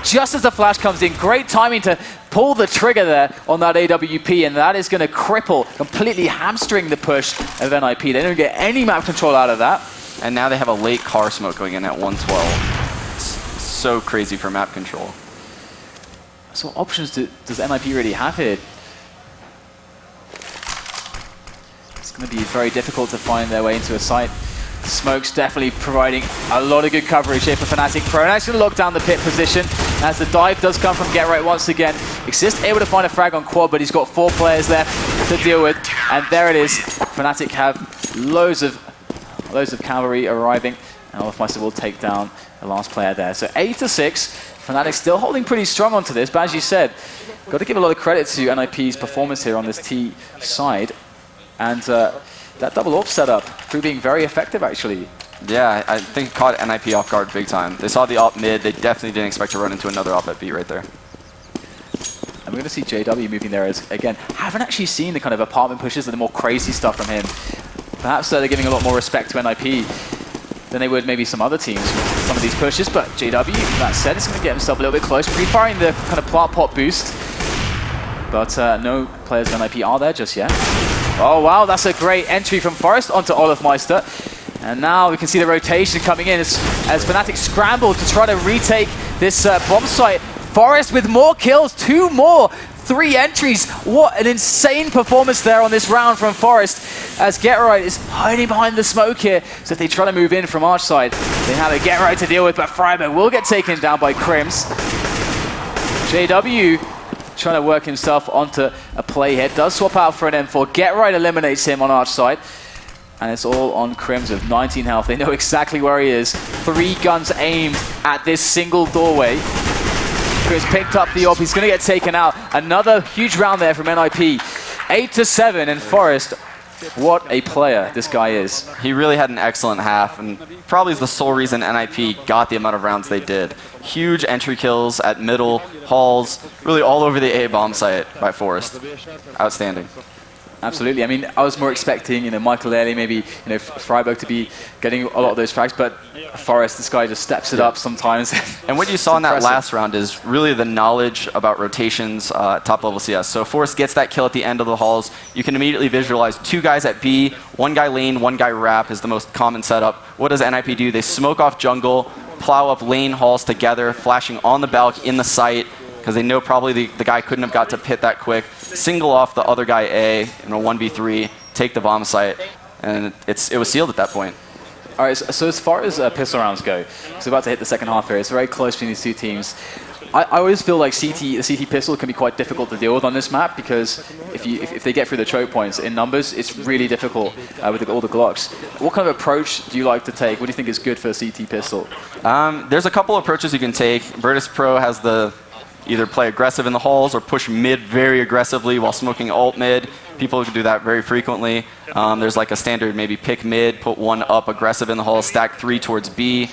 just as the flash comes in. Great timing to pull the trigger there on that AWP, and that is going to cripple, completely hamstring the push of NiP. They don't get any map control out of that. And now they have a late car smoke going in at 112. It's so crazy for map control. So what options does NiP really have here? It's going to be very difficult to find their way into a site. Smoke's definitely providing a lot of good coverage here for Fnatic. Pronax going to lock down the pit position as the dive does come from Get Right once again. Exist able to find a frag on quad, but he's got 4 players left to deal with. And there it is. Fnatic have loads of cavalry arriving, and Olafmeister will take down the last player there. So 8-6. Fnatic still holding pretty strong onto this, but as you said, got to give a lot of credit to NiP's performance here on this T side. And that double AWP setup proving very effective, actually. Yeah, I think it caught NiP off guard big time. They saw the op mid. They definitely didn't expect to run into another op at B right there. And we're going to see JW moving there as, again, haven't actually seen the kind of apartment pushes and the more crazy stuff from him. Perhaps they're giving a lot more respect to NiP than they would maybe some other teams with some of these pushes. But JW, that said, is going to get himself a little bit close, pre-firing the kind of plant pot boost. But no players of NiP are there just yet. Oh wow, that's a great entry from Forest onto Olafmeister. And now we can see the rotation coming in as Fnatic scramble to try to retake this bomb site. Forest with more kills, 2 more. 3 entries. What an insane performance there on this round from Forest, as Get-Right is hiding behind the smoke here. So if they try to move in from Arch side, they have a Get-Right to deal with, but Freiberg will get taken down by Crims. JW trying to work himself onto a play here. Does swap out for an M4. Get-Right eliminates him on Arch side. And it's all on Crims with 19 health. They know exactly where he is. 3 guns aimed at this single doorway. Chris picked up the AWP. He's going to get taken out. Another huge round there from NiP. 8-7, and Forest, what a player this guy is. He really had an excellent half, and probably is the sole reason NiP got the amount of rounds they did. Huge entry kills at middle, halls, really all over the A bomb site by Forest. Outstanding. Absolutely. I mean, I was more expecting, Maikelele, maybe, Freiburg to be getting a lot of those frags, but Forest, this guy just steps it up sometimes. And what you saw in that last round is really the knowledge about rotations top level CS. So Forest gets that kill at the end of the halls. You can immediately visualize 2 guys at B, 1 guy lane, 1 guy wrap is the most common setup. What does NiP do? They smoke off jungle, plow up lane halls together, flashing on the balk in the site, because they know probably the guy couldn't have got to pit that quick, single off the other guy A in a 1v3, take the bomb site, and it was sealed at that point. All right, so as far as pistol rounds go, it's about to hit the second half here. It's very close between these two teams. I always feel like the CT pistol can be quite difficult to deal with on this map, because if they get through the choke points in numbers, it's really difficult with all the Glocks. What kind of approach do you like to take? What do you think is good for a CT pistol? There's a couple approaches you can take. Virtus Pro has the either play aggressive in the halls or push mid very aggressively while smoking alt mid. People can do that very frequently. There's like a standard maybe pick mid, put 1 up aggressive in the halls, stack 3 towards B.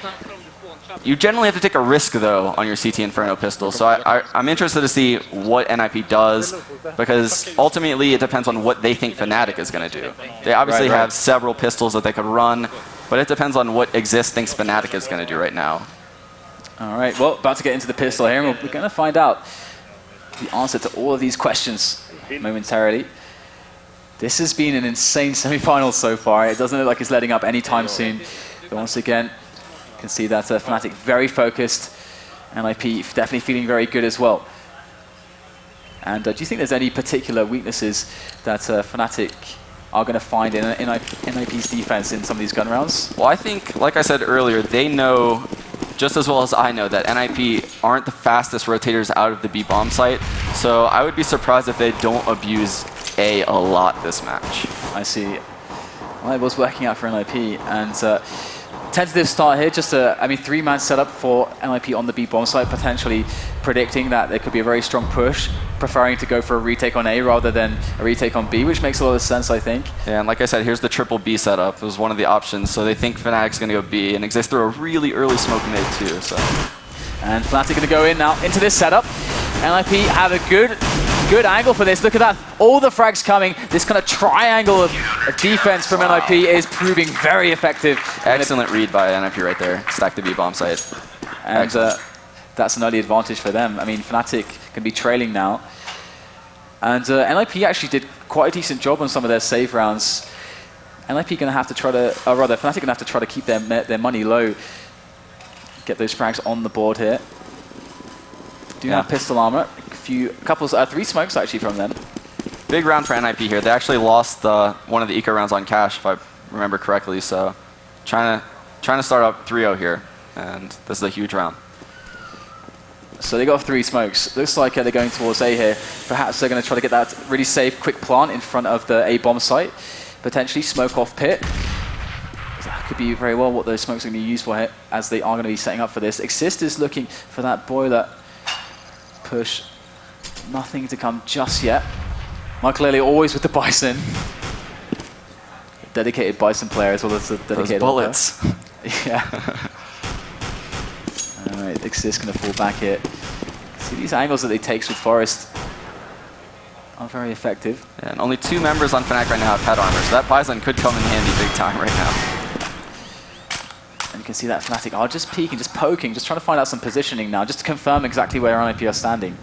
You generally have to take a risk though on your CT Inferno pistol. So I'm interested to see what NiP does, because ultimately it depends on what they think Fnatic is going to do. They obviously have several pistols that they could run, but it depends on what Exist thinks Fnatic is going to do right now. All right, well, about to get into the pistol here, and we're going to find out the answer to all of these questions momentarily. This has been an insane semi-final so far. It doesn't look like it's letting up anytime soon. But once again, you can see that Fnatic very focused, and NiP definitely feeling very good as well. And do you think there's any particular weaknesses that Fnatic are going to find in NiP's defense in some of these gun rounds? Well, I think, like I said earlier, they know just as well as I know that NiP aren't the fastest rotators out of the B bomb site. So I would be surprised if they don't abuse A a lot this match. I see. Well, it was working out for NiP, and tentative start here, just a 3-man setup for NiP on the B bomb site, potentially predicting that there could be a very strong push, preferring to go for a retake on A rather than a retake on B, which makes a lot of sense, I think. Yeah, and like I said, here's the triple B setup. It was one of the options, so they think Fnatic's going to go B, and Exist through a really early smoke mid too. So. And Fnatic going to go in now into this setup. NiP have a good angle for this. Look at that, all the frags coming. This kind of triangle of defense from NiP is proving very effective. Excellent read by NiP right there. Stack the B bomb site. And that's an early advantage for them. I mean, Fnatic can be trailing now. And NiP actually did quite a decent job on some of their save rounds. NiP going to have to try to, or rather, Fnatic going to have to try to keep their money low. Get those frags on the board here. Do have pistol armor. A 3 smokes actually from them. Big round for NiP here. They actually lost one of the eco rounds on cash, if I remember correctly. So trying to start up 3-0 here, and this is a huge round. So they got 3 smokes. Looks like they're going towards A here. Perhaps they're going to try to get that really safe, quick plant in front of the A bomb site. Potentially smoke off pit. That could be very well what those smokes are going to be used for here, as they are going to be setting up for this. Exist is looking for that boiler push. Nothing to come just yet. Maikelele always with the Bison. Dedicated Bison player as well as a dedicated bullets. Yeah. Alright, Exist going to fall back here. See, these angles that they take with Forest are very effective. Yeah, and only 2 members on Fnatic right now have head armor, so that Bison could come in handy big time right now. And you can see that Fnatic are just peeking, just poking, just trying to find out some positioning now, just to confirm exactly where NiP are standing.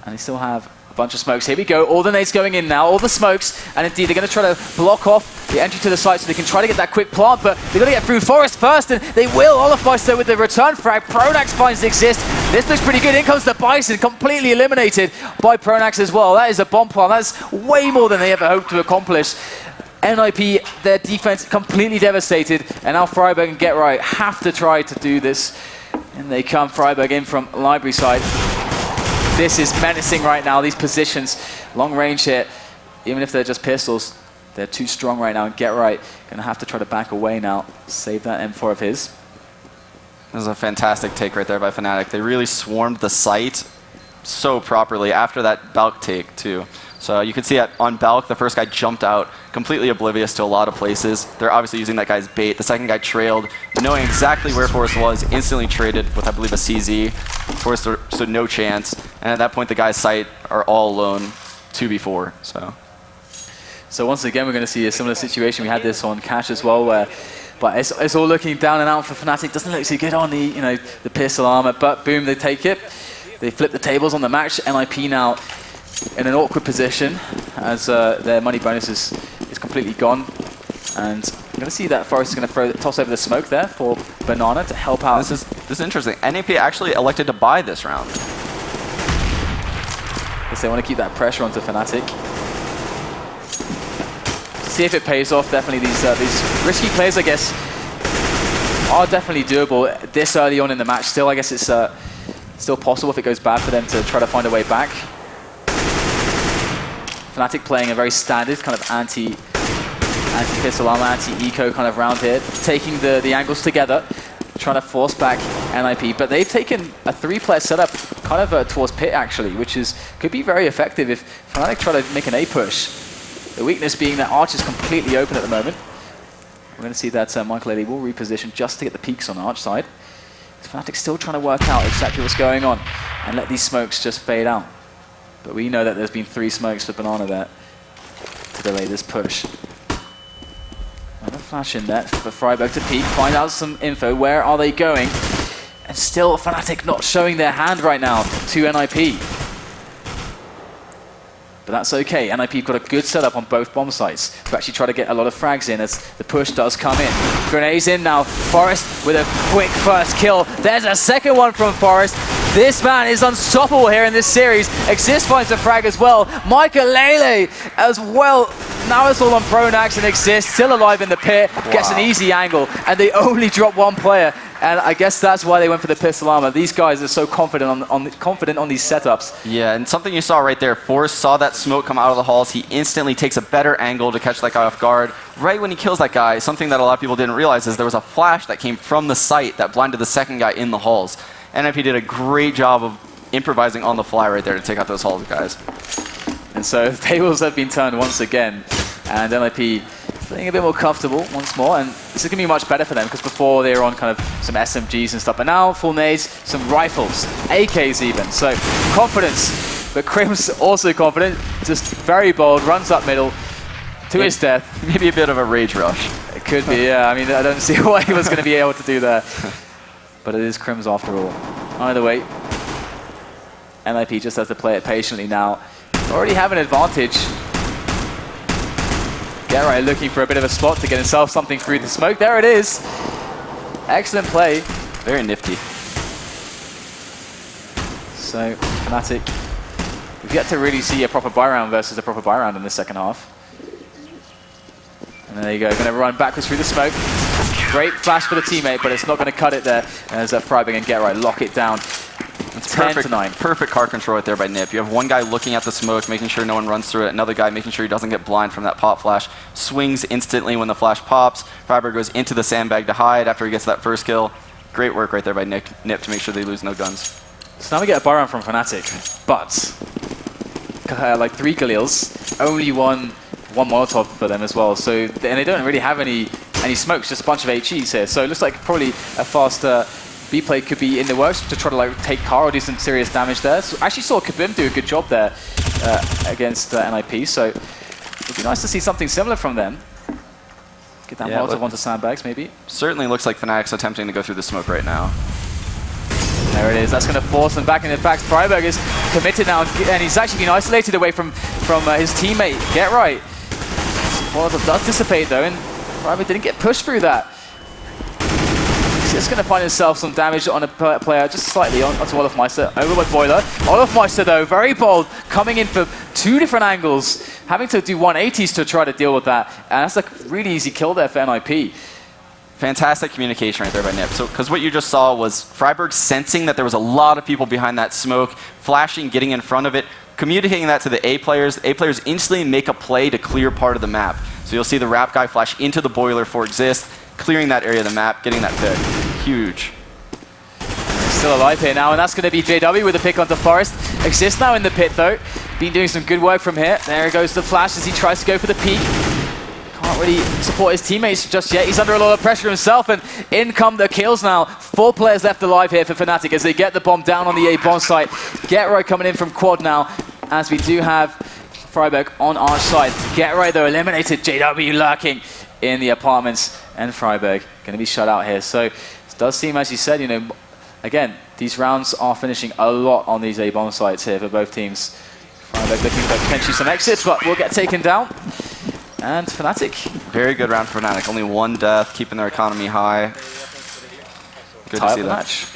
And they still have a bunch of smokes. Here we go, all the nades going in now, all the smokes, and indeed they're going to try to block off the entry to the site so they can try to get that quick plant, but they've got to get through Forest first, and they will. Olafmeister with the return frag. Pronax finds Exist. This looks pretty good. In comes the Bison, completely eliminated by Pronax as well. That is a bomb plant. That's way more than they ever hoped to accomplish. NiP, their defense completely devastated, and now Freiburg and Get Right have to try to do this. And they come, Freiburg in from library side. This is menacing right now, these positions. Long range here, even if they're just pistols, they're too strong right now. And Get Right gonna have to try to back away now, save that M4 of his. This is a fantastic take right there by Fnatic. They really swarmed the site so properly after that Balk take too. So you can see that on Balk, the first guy jumped out, completely oblivious to a lot of places. They're obviously using that guy's bait. The second guy trailed, knowing exactly where Forrest was, instantly traded with, I believe, a CZ. Forrest stood no chance. And at that point, the guy's sight are all alone, 2v4. So So once again, we're going to see a similar situation. We had this on Cash as well, where but it's all looking down and out for Fnatic. Doesn't look too good on the the pistol armor, but boom, they take it. They flip the tables on the match. NiP now in an awkward position as their money bonus is completely gone. And I'm going to see that Forest is going to toss over the smoke there for Banana to help out. This is interesting. NiP actually elected to buy this round. Because they want to keep that pressure onto Fnatic. See if it pays off. Definitely these risky plays, I guess, are definitely doable this early on in the match. Still, I guess it's still possible if it goes bad for them to try to find a way back. Fnatic playing a very standard kind of anti-pistol armor, anti-eco kind of round here, taking the angles together, trying to force back NiP. But they've taken a 3-player setup kind of towards pit actually, which could be very effective if Fnatic try to make an A push. The weakness being that Arch is completely open at the moment. We're going to see that Maikelele will reposition just to get the peaks on Arch side. Fnatic still trying to work out exactly what's going on and let these smokes just fade out. But we know that there's been 3 smokes for Banana there to delay this push. And a flash in there for Friberg to peek, find out some info. Where are they going? And still Fnatic not showing their hand right now to NiP. But that's okay. NiP got a good setup on both bomb sites to actually try to get a lot of frags in as the push does come in. Grenades in now. Forest with a quick first kill. There's a second one from Forest. This man is unstoppable here in this series. Exist finds a frag as well. Maikelele as well. Now it's all on Pronax and Exist, still alive in the pit, gets an easy angle, and they only drop 1 player. And I guess that's why they went for the pistol armor. These guys are so confident on these setups. Yeah, and something you saw right there, Forrest saw that smoke come out of the halls. He instantly takes a better angle to catch that guy off guard. Right when he kills that guy, something that a lot of people didn't realize is there was a flash that came from the site that blinded the second guy in the halls. NiP did a great job of improvising on the fly right there to take out those halls guys. And so the tables have been turned once again, and NiP feeling a bit more comfortable once more, and this is going to be much better for them because before they were on kind of some SMGs and stuff, but now full nades, some rifles, AKs even, so confidence. But Crim's also confident, just very bold, runs up middle to his death. Maybe a bit of a rage rush. It could be, yeah. I mean, I don't see why he was going to be able to do that. But it is Crim's after all. Either way, NiP just has to play it patiently now. Already have an advantage. Geralt looking for a bit of a spot to get himself something through the smoke. There it is. Excellent play. Very nifty. So, Fnatic, we've yet to really see a proper buy round versus a proper buy round in the second half. And there you go, going to run backwards through the smoke. Great flash for the teammate, but it's not going to cut it there as Friberg and Geralt lock it down. It's 10-9. Perfect card control right there by NiP. You have one guy looking at the smoke, making sure no one runs through it. Another guy making sure he doesn't get blind from that pop flash. Swings instantly when the flash pops. Friberg goes into the sandbag to hide after he gets that first kill. Great work right there by NiP to make sure they lose no guns. So now we get a buy round from Fnatic, but like 3 Galils, only one Molotov for them as well. So and they don't really have any smokes, just a bunch of HEs here. So it looks like probably a faster B play could be in the works to try to like take car or do some serious damage there. So I actually saw Kabim do a good job there against NiP. So it'd be nice to see something similar from them. Get that Molotov onto sandbags maybe. Certainly looks like Fnatic's attempting to go through the smoke right now. There it is. That's going to force them back. And in fact, Friberg is committed now, and he's actually been isolated away from his teammate. Get right. Molotov does dissipate though, and Friberg didn't get pushed through that. He's just going to find himself some damage on a player just slightly onto Olofmeister. Over by Boiler. Olofmeister though, very bold, coming in for 2 different angles, having to do 180s to try to deal with that. And that's a really easy kill there for NiP. Fantastic communication right there by NiP. So, because what you just saw was Friberg sensing that there was a lot of people behind that smoke, flashing, getting in front of it, communicating that to the A players. The A players instantly make a play to clear part of the map. So you'll see the Wrap guy flash into the boiler for Exist, clearing that area of the map, getting that pick. Huge. Still alive here now, and that's going to be JW with a pick onto Forest. Exist now in the pit though. Been doing some good work from here. There goes the flash as he tries to go for the peak. Can't really support his teammates just yet. He's under a lot of pressure himself, and in come the kills now. 4 players left alive here for Fnatic as they get the bomb down on the A bomb site. Get right coming in from quad now, as we do have Freiburg on our side. Get right though, eliminated. JW lurking in the apartments, and Freiburg going to be shut out here. So it does seem, as you said, you know, again, these rounds are finishing a lot on these A-bomb sites here for both teams. Freiburg looking for potentially some exits, but will get taken down. And Fnatic. Very good round for Fnatic. Only one death, keeping their economy high. Good to see that. Match.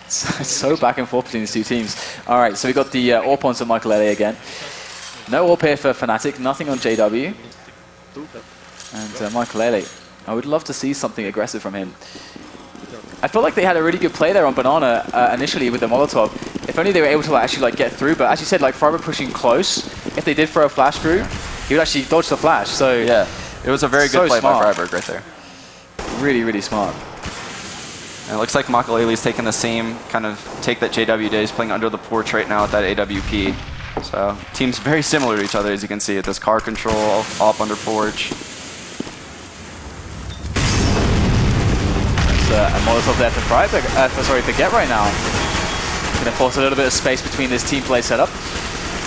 So back and forth between these two teams. All right, so we got the AWP onto Maikelele again. No AWP here for Fnatic, nothing on JW. And Maikelele, I would love to see something aggressive from him. I felt like they had a really good play there on Banana initially with the Molotov. If only they were able to actually like get through, but as you said, like Freiburg pushing close, if they did throw a flash through, he would actually dodge the flash. So yeah, it was a very good play by Freiburg right there. Really, really smart. And it looks like Maikelele's taking the same kind of take that JW did. He's playing under the porch right now with that AWP. So teams very similar to each other, as you can see. At this car control, up under porch. A Molotov there for Freiburg, for Get right now. Going to force a little bit of space between this team play setup.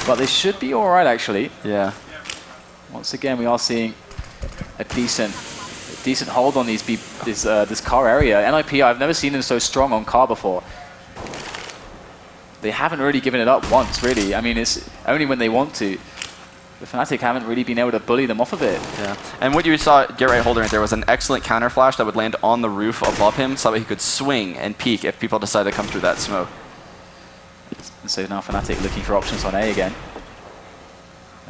But they should be alright actually. Yeah. Once again, we are seeing a decent hold on this car area. NiP, I've never seen them so strong on car before. They haven't really given it up once, really. I mean, it's only when they want to. The Fnatic haven't really been able to bully them off of it. Yeah, and what you saw Get Right holding right there was an excellent counter flash that would land on the roof above him so that he could swing and peek if people decide to come through that smoke. And so now Fnatic looking for options on A again.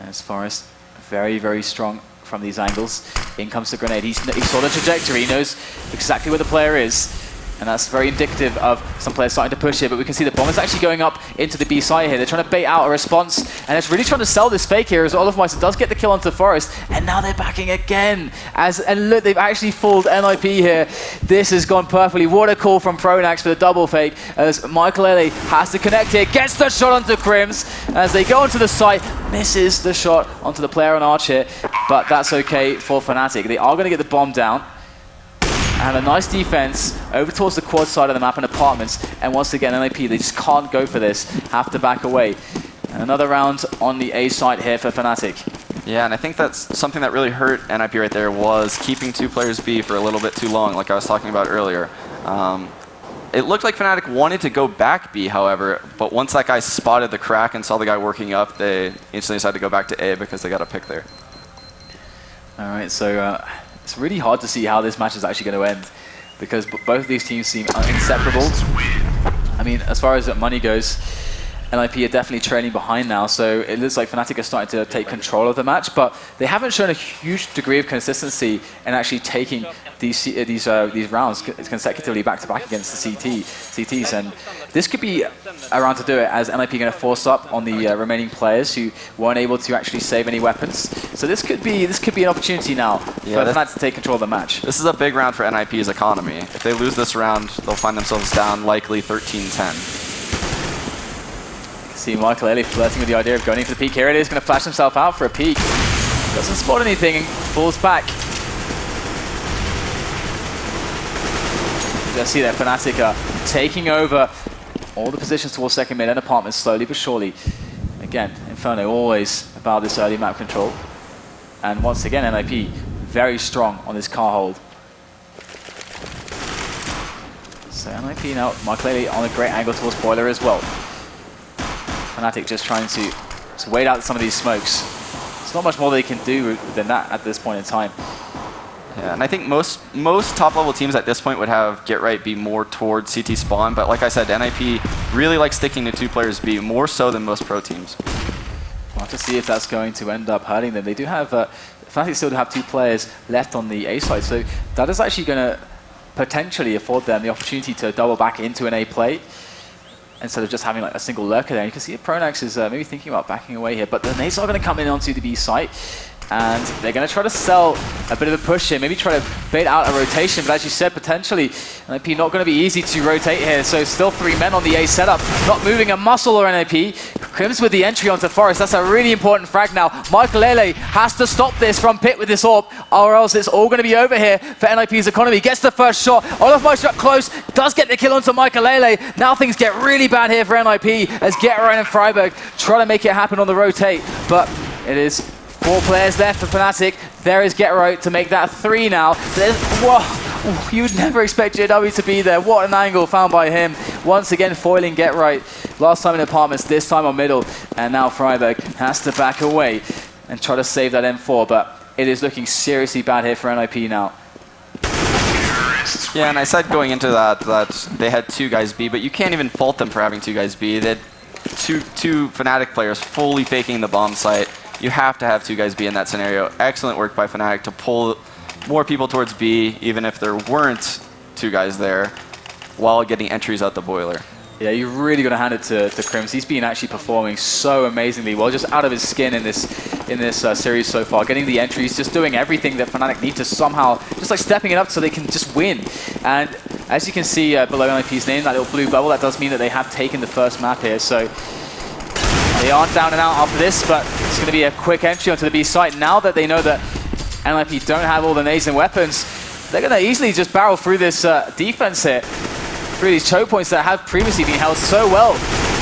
As Forest, very, very strong from these angles. In comes the grenade. He saw the trajectory. He knows exactly where the player is. And that's very indicative of some players starting to push here, but we can see the bomb is actually going up into the B side here. They're trying to bait out a response, and it's really trying to sell this fake here as Olofmeister does get the kill onto Forest, and now they're backing again. And look, they've actually fooled NiP here. This has gone perfectly. What a call from Pronax for the double fake, as Maikelele has to connect here, gets the shot onto Crims, as they go onto the site, misses the shot onto the player on Arch here, but that's okay for Fnatic. They are going to get the bomb down. And a nice defense over towards the quad side of the map and apartments. And once again, NiP, they just can't go for this. Have to back away. And another round on the A site here for Fnatic. Yeah, and I think that's something that really hurt NiP right there was keeping two players B for a little bit too long, like I was talking about earlier. It looked like Fnatic wanted to go back B, however, but once that guy spotted the crack and saw the guy working up, they instantly decided to go back to A because they got a pick there. All right, so it's really hard to see how this match is actually going to end because both of these teams seem inseparable. I mean, as far as money goes, NiP are definitely trailing behind now, so it looks like Fnatic are starting to take control of the match, but they haven't shown a huge degree of consistency in actually taking these rounds consecutively back-to-back against the CTs, and this could be a round to do it, as NiP are going to force up on the remaining players who weren't able to actually save any weapons. So this could be an opportunity now for Fnatic to take control of the match. This is a big round for NiP's economy. If they lose this round, they'll find themselves down likely 13-10. See Maikelele flirting with the idea of going in for the peek. Here it is, going to flash himself out for a peek. Doesn't spot anything and falls back. You see that Fnatic are taking over all the positions towards second mid and apartments slowly but surely. Again, Inferno always about this early map control. And once again, NiP very strong on this car hold. So NiP now, Maikelele on a great angle towards Boiler as well. Fnatic just trying to wait out some of these smokes. There's not much more they can do than that at this point in time. Yeah, and I think most top-level teams at this point would have Get Right be more towards CT spawn, but like I said, NiP really likes sticking to two players B, more so than most pro teams. We'll have to see if that's going to end up hurting them. They do have, Fnatic still have two players left on the A side, so that is actually going to potentially afford them the opportunity to double back into an A play, instead of just having like a single lurker there. You can see Pronax is maybe thinking about backing away here, but the nades are going to come in onto the B site, and they're going to try to sell a bit of a push here, maybe try to bait out a rotation, but as you said, potentially NiP not going to be easy to rotate here, so still 3 men on the A setup, not moving a muscle or NiP. Crims with the entry onto Forest, that's a really important frag now. Maikelele has to stop this from Pit with this AWP, or else it's all going to be over here for NiP's economy. Gets the first shot, Olofmeister up close, does get the kill onto Maikelele. Now things get really bad here for NiP, as Get Right and Freiburg try to make it happen on the rotate, but It is 4 players left for Fnatic. There is GetRight to make that 3 now. Whoa, you'd never expect JW to be there. What an angle found by him. Once again foiling GetRight. Last time in apartments, this time on middle. And now Freiburg has to back away and try to save that M4. But it is looking seriously bad here for NiP now. Yeah, and I said going into that they had 2 guys B, but you can't even fault them for having 2 guys B. They had two Fnatic players fully faking the bomb site. You have to have 2 guys B in that scenario. Excellent work by Fnatic to pull more people towards B, even if there weren't 2 guys there, while getting entries out the boiler. Yeah, you're really going to hand it to Crims. He's been actually performing so amazingly well, just out of his skin in this series so far. Getting the entries, just doing everything that Fnatic need to somehow, just like stepping it up so they can just win. And as you can see below NiP's name, that little blue bubble, that does mean that they have taken the first map here. So they aren't down and out after this, but it's going to be a quick entry onto the B site. Now that they know that NiP don't have all the nades and weapons, they're going to easily just barrel through this defense here. Through these choke points that have previously been held so well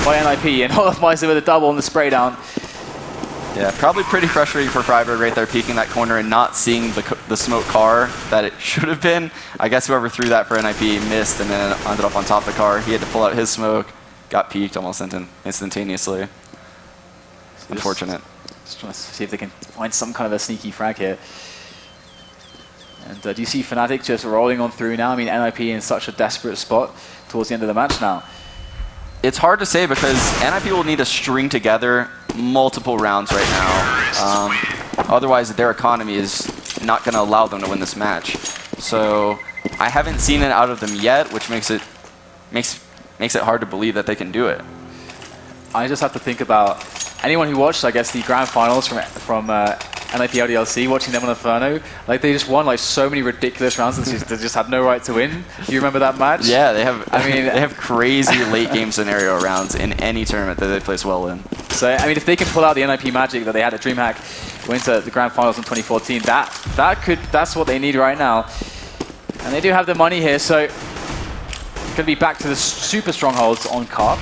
by NiP, and Olofmeister with a double on the spray down. Yeah, probably pretty frustrating for Freiburg right there, peeking that corner and not seeing the smoke car that it should have been. I guess whoever threw that for NiP missed and then ended up on top of the car. He had to pull out his smoke, got peeked almost instantaneously. Unfortunate. Just trying to see if they can find some kind of a sneaky frag here. And do you see Fnatic just rolling on through now? I mean, NiP in such a desperate spot towards the end of the match now. It's hard to say because NiP will need to string together multiple rounds right now. Otherwise, their economy is not going to allow them to win this match. So I haven't seen it out of them yet, which makes it hard to believe that they can do it. I just have to think about anyone who watched, I guess, the grand finals from NiP LDLC, watching them on Inferno, like they just won like so many ridiculous rounds and they just had no right to win. Do you remember that match? Yeah, they have. I mean, they have crazy late game scenario rounds in any tournament that they place well in. So I mean, if they can pull out the NiP magic that they had at DreamHack, went to the grand finals in 2014, that's what they need right now. And they do have the money here, so going to be back to the super strongholds on Carp.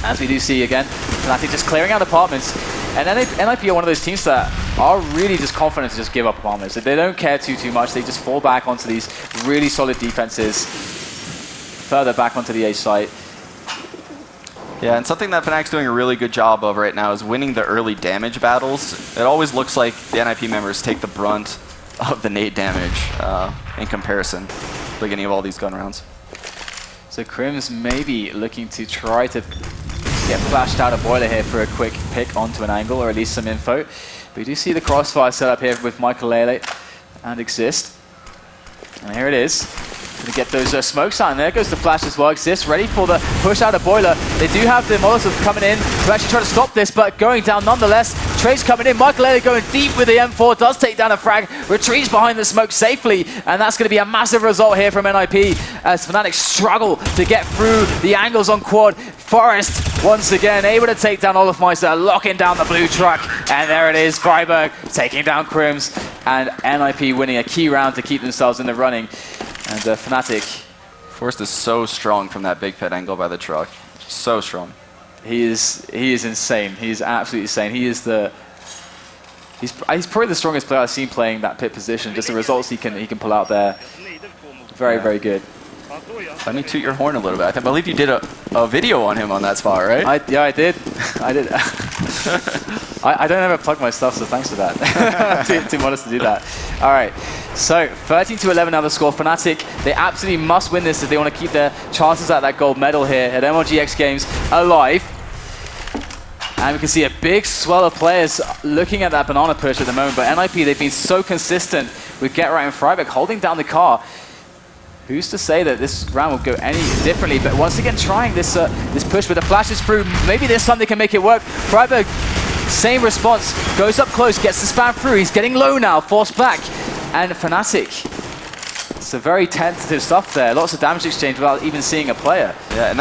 As we do see again, Fnatic just clearing out apartments. And NiP are one of those teams that are really just confident to just give up apartments. They don't care too much. They just fall back onto these really solid defenses, further back onto the A site. Yeah, and something that Fnatic's doing a really good job of right now is winning the early damage battles. It always looks like the NiP members take the brunt of the nade damage in comparison at the beginning of all these gun rounds. So Crims maybe looking to try to get flashed out of boiler here for a quick pick onto an angle, or at least some info. But you do see the crossfire set up here with Maikelele and Exist. And here it is. Gonna get those smokes out, and there goes the flash as well. Exist ready for the push out of boiler. They do have the Molotov coming in to actually try to stop this, but going down nonetheless. Trace coming in, Maikelele going deep with the M4, does take down a frag, retreats behind the smoke safely, and that's going to be a massive result here from NiP as Fnatic struggle to get through the angles on quad. Forest once again able to take down Olofmeister, locking down the blue truck, and there it is, Freiburg taking down Crims, and NiP winning a key round to keep themselves in the running. And Fnatic. Forrest is so strong from that big pit angle by the truck. So strong. He is insane. He is absolutely insane. He's probably the strongest player I've seen playing that pit position. Just the results he can pull out there. Very good. Let me toot your horn a little bit. I believe you did a video on him on that spot, right? Yeah, I did. I don't ever plug my stuff, so thanks for that. too modest to do that. All right, so 13-11 now the score. Fnatic, they absolutely must win this if they want to keep their chances at that gold medal here at MLG X Games alive. And we can see a big swell of players looking at that banana push at the moment. But NiP, they've been so consistent with GetRight and Freiburg holding down the car. Who's to say that this round will go any differently? But once again, trying this push with the flashes through. Maybe this time they can make it work. Freiburg, same response. Goes up close, gets the spam through. He's getting low now, forced back. And Fnatic, it's a very tentative stuff there. Lots of damage exchange without even seeing a player. Yeah, and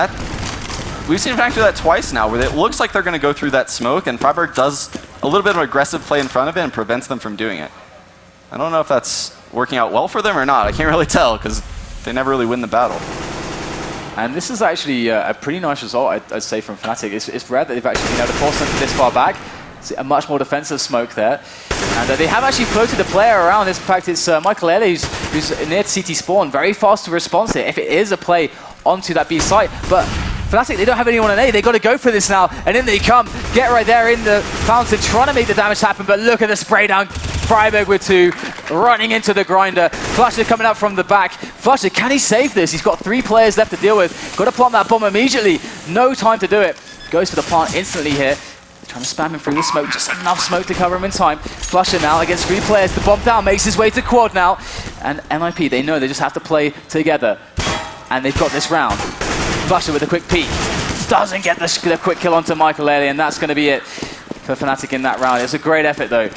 we've seen Fnatic do that twice now, where it looks like they're going to go through that smoke, and Freiburg does a little bit of aggressive play in front of it and prevents them from doing it. I don't know if that's working out well for them or not. I can't really tell, because they never really win the battle. And this is actually a pretty nice result, I'd say, from Fnatic. It's rare that they've actually been able to force them this far back. See, a much more defensive smoke there. And they have actually floated a player around. In fact, it's Maikelele who's near to CT spawn. Very fast to response here if it is a play onto that B site. But Fnatic, they don't have anyone on A. They got to go for this now. And in they come. Get right there in the fountain, trying to make the damage happen. But look at the spray down. Freiburg with 2, running into the grinder. Flusher coming up from the back. Flusher, can he save this? He's got 3 players left to deal with. Got to plant that bomb immediately. No time to do it. Goes for the plant instantly here. Trying to spam him through the smoke, just enough smoke to cover him in time. Flusher now against 3 players. The bomb down, makes his way to quad now. And NiP, they know they just have to play together. And they've got this round. Flusher with a quick peek. Doesn't get the quick kill onto Maikelele, and that's going to be it for Fnatic in that round. It's a great effort though.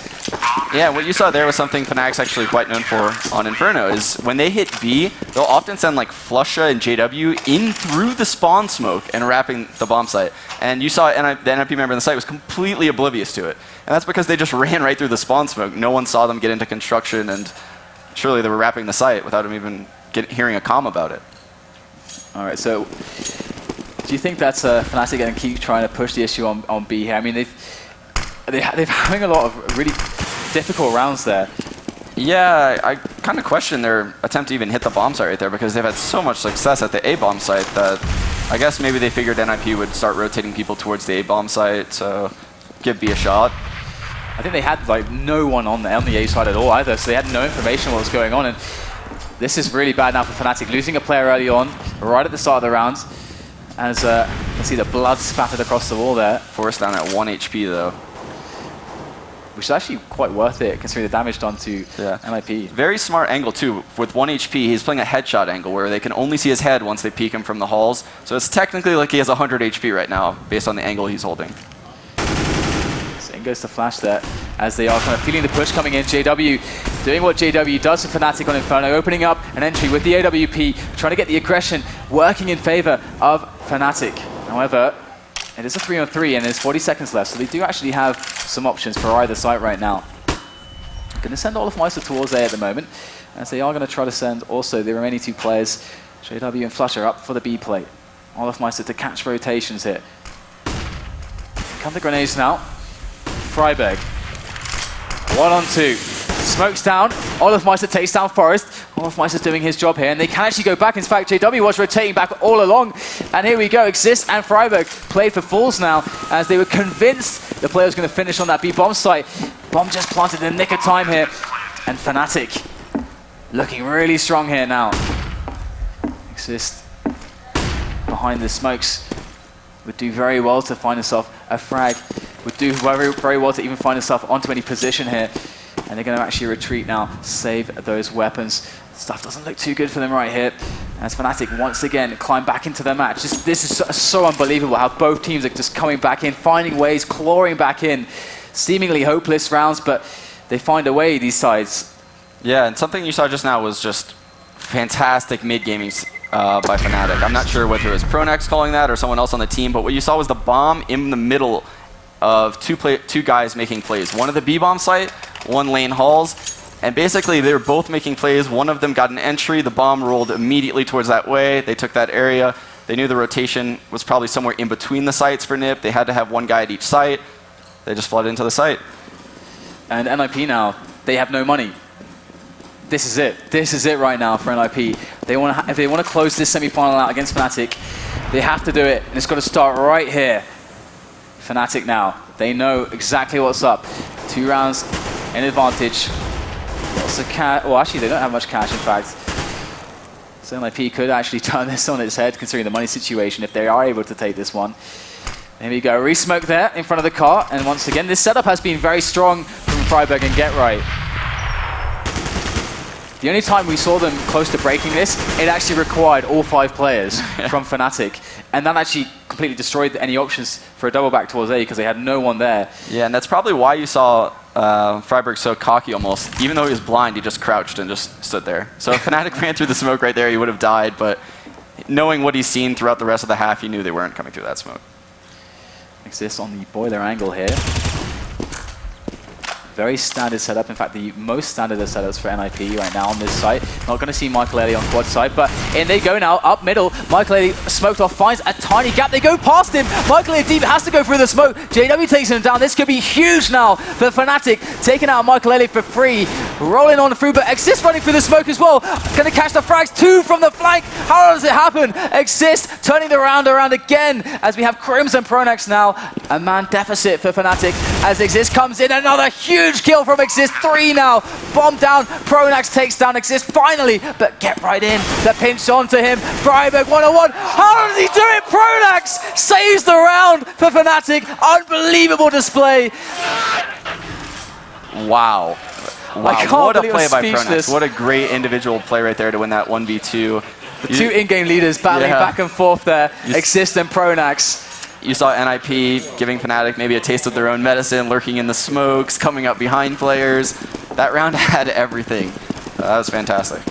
Yeah, what you saw there was something Fnatic's actually quite known for on Inferno, is when they hit B, they'll often send like Flusha and JW in through the spawn smoke and wrapping the bomb site. And you saw the NiP member on the site was completely oblivious to it. And that's because they just ran right through the spawn smoke. No one saw them get into construction, and surely they were wrapping the site without them even hearing a comm about it. All right, so do you think that's Fnatic going to keep trying to push the issue on B here? I mean, they're having a lot of really difficult rounds there. Yeah, I kind of question their attempt to even hit the bomb site right there, because they've had so much success at the A bomb site that I guess maybe they figured NiP would start rotating people towards the A bomb site, so give B a shot. I think they had like no one on the A side at all either, so they had no information on what was going on. And this is really bad now for Fnatic, losing a player early on, right at the start of the round. As you can see the blood spattered across the wall there. Forrest down at 1 HP though. Which is actually quite worth it, considering the damage done to NiP. Very smart angle too. With 1 HP, he's playing a headshot angle where they can only see his head once they peek him from the halls. So it's technically like he has 100 HP right now, based on the angle he's holding. So in goes the flash there, as they are kind of feeling the push coming in. JW doing what JW does for Fnatic on Inferno, opening up an entry with the AWP, trying to get the aggression, working in favor of Fnatic. However, it is a 3-on-3 and there's 40 seconds left, so they do actually have some options for either site right now. Going to send olofmeister towards A at the moment, as they are going to try to send also the remaining 2 players, JW and Flusher, up for the B plate. olofmeister to catch rotations here. Come the grenades now. Freiburg. 1-on-2. Smokes down. olofmeister takes down Forest. olofmeister's doing his job here, and they can actually go back. In fact, JW was rotating back all along. And here we go. Exist and Freiburg played for fools now, as they were convinced the player was going to finish on that B bomb site. Bomb just planted in the nick of time here. And Fnatic looking really strong here now. Exist behind the smokes would do very well to find himself a frag. Would do very, very well to even find himself onto any position here. And they're going to actually retreat now, save those weapons. Stuff doesn't look too good for them right here. As Fnatic once again climb back into the match. This is so unbelievable how both teams are just coming back in, finding ways, clawing back in. Seemingly hopeless rounds, but they find a way, these sides. Yeah, and something you saw just now was just fantastic mid-gaming by Fnatic. I'm not sure whether it was Pronex calling that or someone else on the team, but what you saw was the bomb in the middle of two guys making plays. One at the B-bomb site, one lane halls, and basically they were both making plays. One of them got an entry, the bomb rolled immediately towards that way, they took that area. They knew the rotation was probably somewhere in between the sites for NiP. They had to have one guy at each site. They just flooded into the site. And NiP now, they have no money. This is it. This is it right now for NiP. If they want to close this semi-final out against Fnatic, they have to do it, and it's got to start right here. Fnatic now, they know exactly what's up. 2 rounds in advantage. Lots of cash. Well, actually, they don't have much cash, in fact. So NiP could actually turn this on its head, considering the money situation, if they are able to take this one. There we go, re-smoke there in front of the car, and once again, this setup has been very strong from Freiburg and Get Right. The only time we saw them close to breaking this, it actually required all 5 players from Fnatic. And that actually completely destroyed any options for a double back towards A, because they had no one there. Yeah, and that's probably why you saw Freiburg so cocky almost. Even though he was blind, he just crouched and just stood there. So if Fnatic ran through the smoke right there, he would have died, but knowing what he's seen throughout the rest of the half, he knew they weren't coming through that smoke. Exists on the boiler angle here. Very standard setup. In fact, the most standard of setups for NiP right now on this site. Not going to see Maikelele on quad side, but in they go now, up middle. Maikelele smoked off, finds a tiny gap. They go past him. Maikelele deep has to go through the smoke. JW takes him down. This could be huge now for Fnatic. Taking out Maikelele for free. Rolling on through, but Exist running through the smoke as well. Going to catch the frags. 2 from the flank. How does it happen? Exist turning the round around again as we have Crims and Pronax now. A man deficit for Fnatic as Exist comes in. Another huge kill from Exist. 3 now. Bomb down. Pronax takes down Exist finally, but get right in. The pinch onto him. Freiburg 1-on-1. How does he do it? Pronax saves the round for Fnatic. Unbelievable display. Wow. I can't What a believe play I'm by speechless. Pronax. What a great individual play right there to win that 1v2. The 2 in-game leaders battling back and forth there. Exist and Pronax. You saw NiP giving Fnatic maybe a taste of their own medicine, lurking in the smokes, coming up behind players. That round had everything. That was fantastic.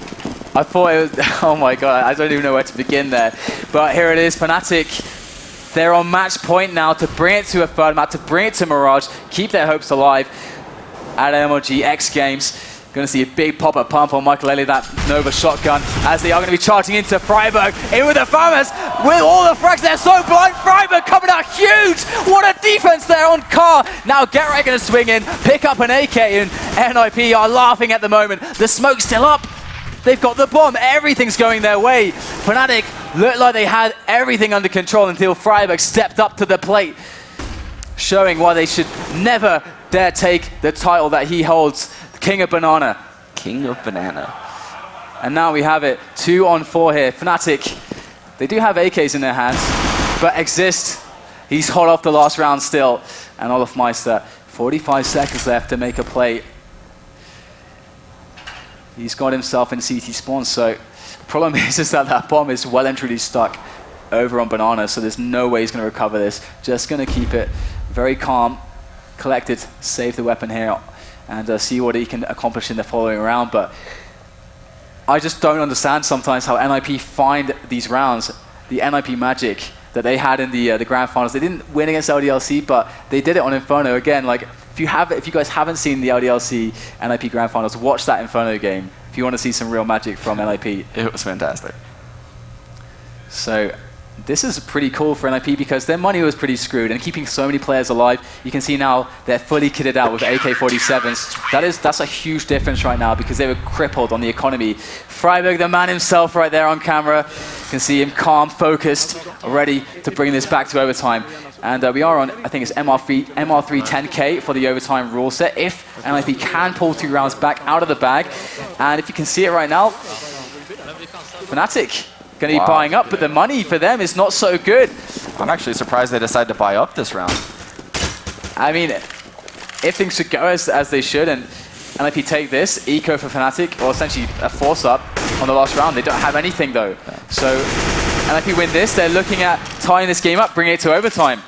I thought it was, oh my god, I don't even know where to begin there. But here it is, Fnatic, they're on match point now to bring it to a third map, to bring it to Mirage, keep their hopes alive at MLG X Games. Going to see a big pop-up pump on Maikelele, that Nova shotgun, as they are going to be charging into Freiburg. In with the Farmers, with all the frags, they're so blind. Freiburg coming out huge. What a defense there on Car. Now Gerrit going to swing in, pick up an AK, and NiP are laughing at the moment. The smoke's still up. They've got the bomb. Everything's going their way. Fnatic looked like they had everything under control until Freiburg stepped up to the plate, showing why they should never dare take the title that he holds. King of Banana. King of Banana. And now we have it, 2-on-4 here. Fnatic, they do have AKs in their hands, but Exist, he's hot off the last round still. And Olaf Meister, 45 seconds left to make a play. He's got himself in CT spawn, so the problem is that that bomb is well and truly stuck over on Banana, so there's no way he's going to recover this. Just going to keep it very calm, collected, save the weapon here, and see what he can accomplish in the following round. But I just don't understand sometimes how NiP find these rounds, the NiP magic that they had in the grand finals. They didn't win against LDLC, but they did it on Inferno again. Like, if you guys haven't seen the LDLC NiP grand finals, watch that Inferno game if you want to see some real magic from NiP. It was fantastic. So this is pretty cool for NiP because their money was pretty screwed, and keeping so many players alive, you can see now they're fully kitted out with AK-47s. That's a huge difference right now because they were crippled on the economy. Freiburg, the man himself right there on camera. You can see him calm, focused, ready to bring this back to overtime. And we are on, I think it's MR3 10K for the overtime rule set. If NiP can pull 2 rounds back out of the bag. And if you can see it right now, Fnatic going to be buying up, but the money for them is not so good. I'm actually surprised they decided to buy up this round. I mean, if things should go as they should, and NiP take this, eco for Fnatic, or essentially a force-up on the last round. They don't have anything, though. So NiP win this, they're looking at tying this game up, bringing it to overtime.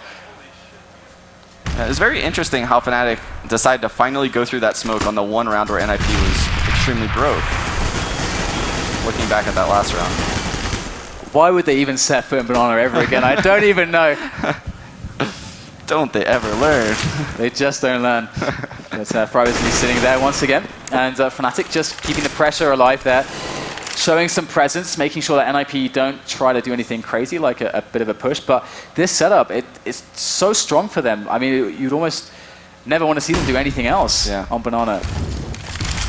It's very interesting how Fnatic decided to finally go through that smoke on the one round where NiP was extremely broke. Looking back at that last round. Why would they even set foot in Banana ever again? I don't even know. Don't they ever learn? They just don't learn. But Freiburg's going to be sitting there once again. And Fnatic just keeping the pressure alive there. Showing some presence, making sure that NiP don't try to do anything crazy, like a bit of a push. But this setup, it's so strong for them. I mean, you'd almost never want to see them do anything else on Banana.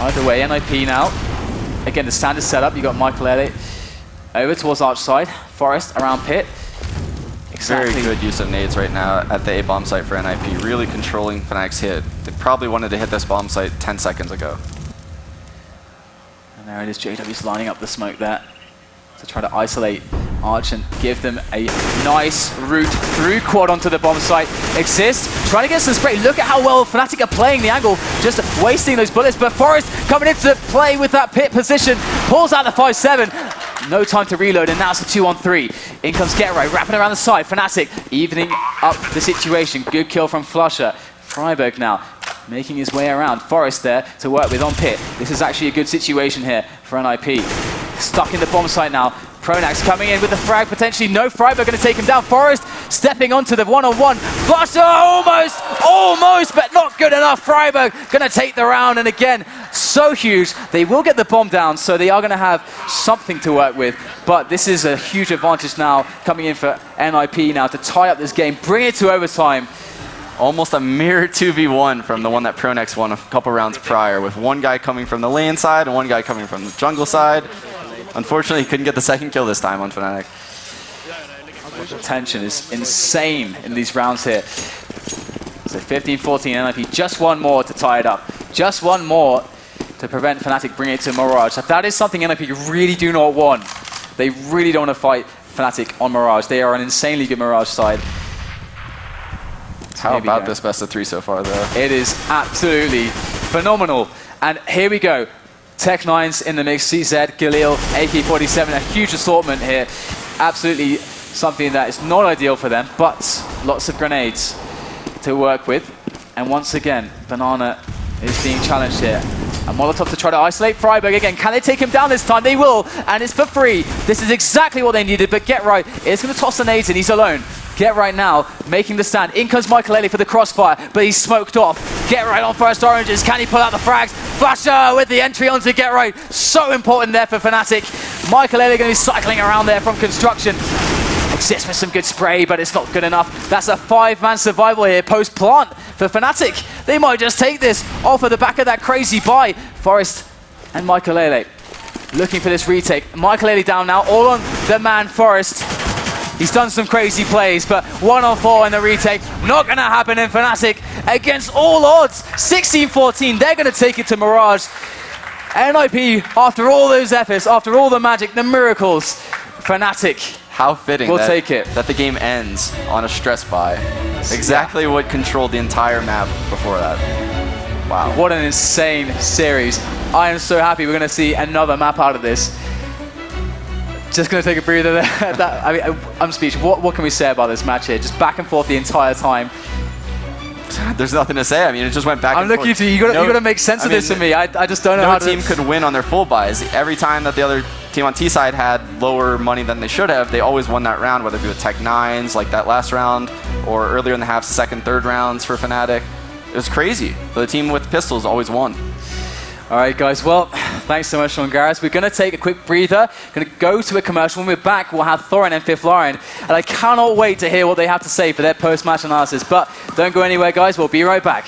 Either way, NiP now. Again, the standard setup. You got Maikelele over towards Arch side, Forest around pit. Exactly. Very good use of nades right now at the A bomb site for NiP, really controlling Fnatic's hit. They probably wanted to hit this bomb site 10 seconds ago. And there it is, JW's lining up the smoke there to try to isolate Arch and give them a nice route through quad onto the bomb site. Exist, trying to get some spray. Look at how well Fnatic are playing the angle, just wasting those bullets. But Forest coming into play with that pit position, pulls out the 5-7. No time to reload, and now it's a 2-on-3. In comes Get Right, wrapping around the side. Fnatic evening up the situation. Good kill from Flusher. Freiburg now making his way around. Forest there to work with on pit. This is actually a good situation here for NiP. Stuck in the bomb site now. Pronax coming in with the frag, potentially no Friberg going to take him down. Forest stepping onto the one-on-one. Flusher almost, but not good enough. Friberg going to take the round, and again, so huge. They will get the bomb down, so they are going to have something to work with. But this is a huge advantage now coming in for NiP now to tie up this game, bring it to overtime. Almost a mirror 2v1 from the one that Pronax won a couple rounds prior, with one guy coming from the lane side and one guy coming from the jungle side. Unfortunately, he couldn't get the second kill this time on Fnatic. The tension is insane in these rounds here. So 15-14 NiP, just one more to tie it up. Just one more to prevent Fnatic bringing it to Mirage. If that is something NiP really do not want. They really don't want to fight Fnatic on Mirage. They are an insanely good Mirage side. How about this best of 3 so far, though? It is absolutely phenomenal. And here we go. Tech9's in the mix, CZ, Galil, AK-47, a huge assortment here. Absolutely something that is not ideal for them, but lots of grenades to work with. And once again, Banana is being challenged here. And Molotov to try to isolate Friberg again. Can they take him down this time? They will, and it's for free. This is exactly what they needed, but Get Right is going to toss the nades in. He's alone. Get Right now, making the stand. In comes Maikelele for the crossfire, but he's smoked off. Get Right on first oranges. Can he pull out the frags? Flasher with the entry onto Get Right. So important there for Fnatic. Maikelele going to be cycling around there from construction. Exists with some good spray, but it's not good enough. That's a 5-man survival here, post-plant for Fnatic. They might just take this off of the back of that crazy buy. Forest and Maikelele looking for this retake. Maikelele down now, all on the man Forest. He's done some crazy plays, but 1-on-4 in the retake. Not going to happen in Fnatic against all odds. 16-14, they're going to take it to Mirage. NiP, after all those efforts, after all the magic, the miracles, Fnatic. How fitting we'll that, take it. That the game ends on a stress buy. Exactly what controlled the entire map before that. Wow. What an insane series. I am so happy we're going to see another map out of this. Just going to take a breather there. I'm speechless. What can we say about this match here? Just back and forth the entire time. There's nothing to say. I mean, it just went back and forth. I'm looking to you. You got to make sense of this to me. I just don't know how to... No team could win on their full buys. Every time that the other team on T side had lower money than they should have, they always won that round, whether it be with Tech9s like that last round, or earlier in the half, second, third rounds for Fnatic. It was crazy. The team with pistols always won. All right, guys. Well, thanks so much, Sean Garris. We're going to take a quick breather. Going to go to a commercial. When we're back, we'll have Thorin and Fifth Lauren. And I cannot wait to hear what they have to say for their post-match analysis. But don't go anywhere, guys. We'll be right back.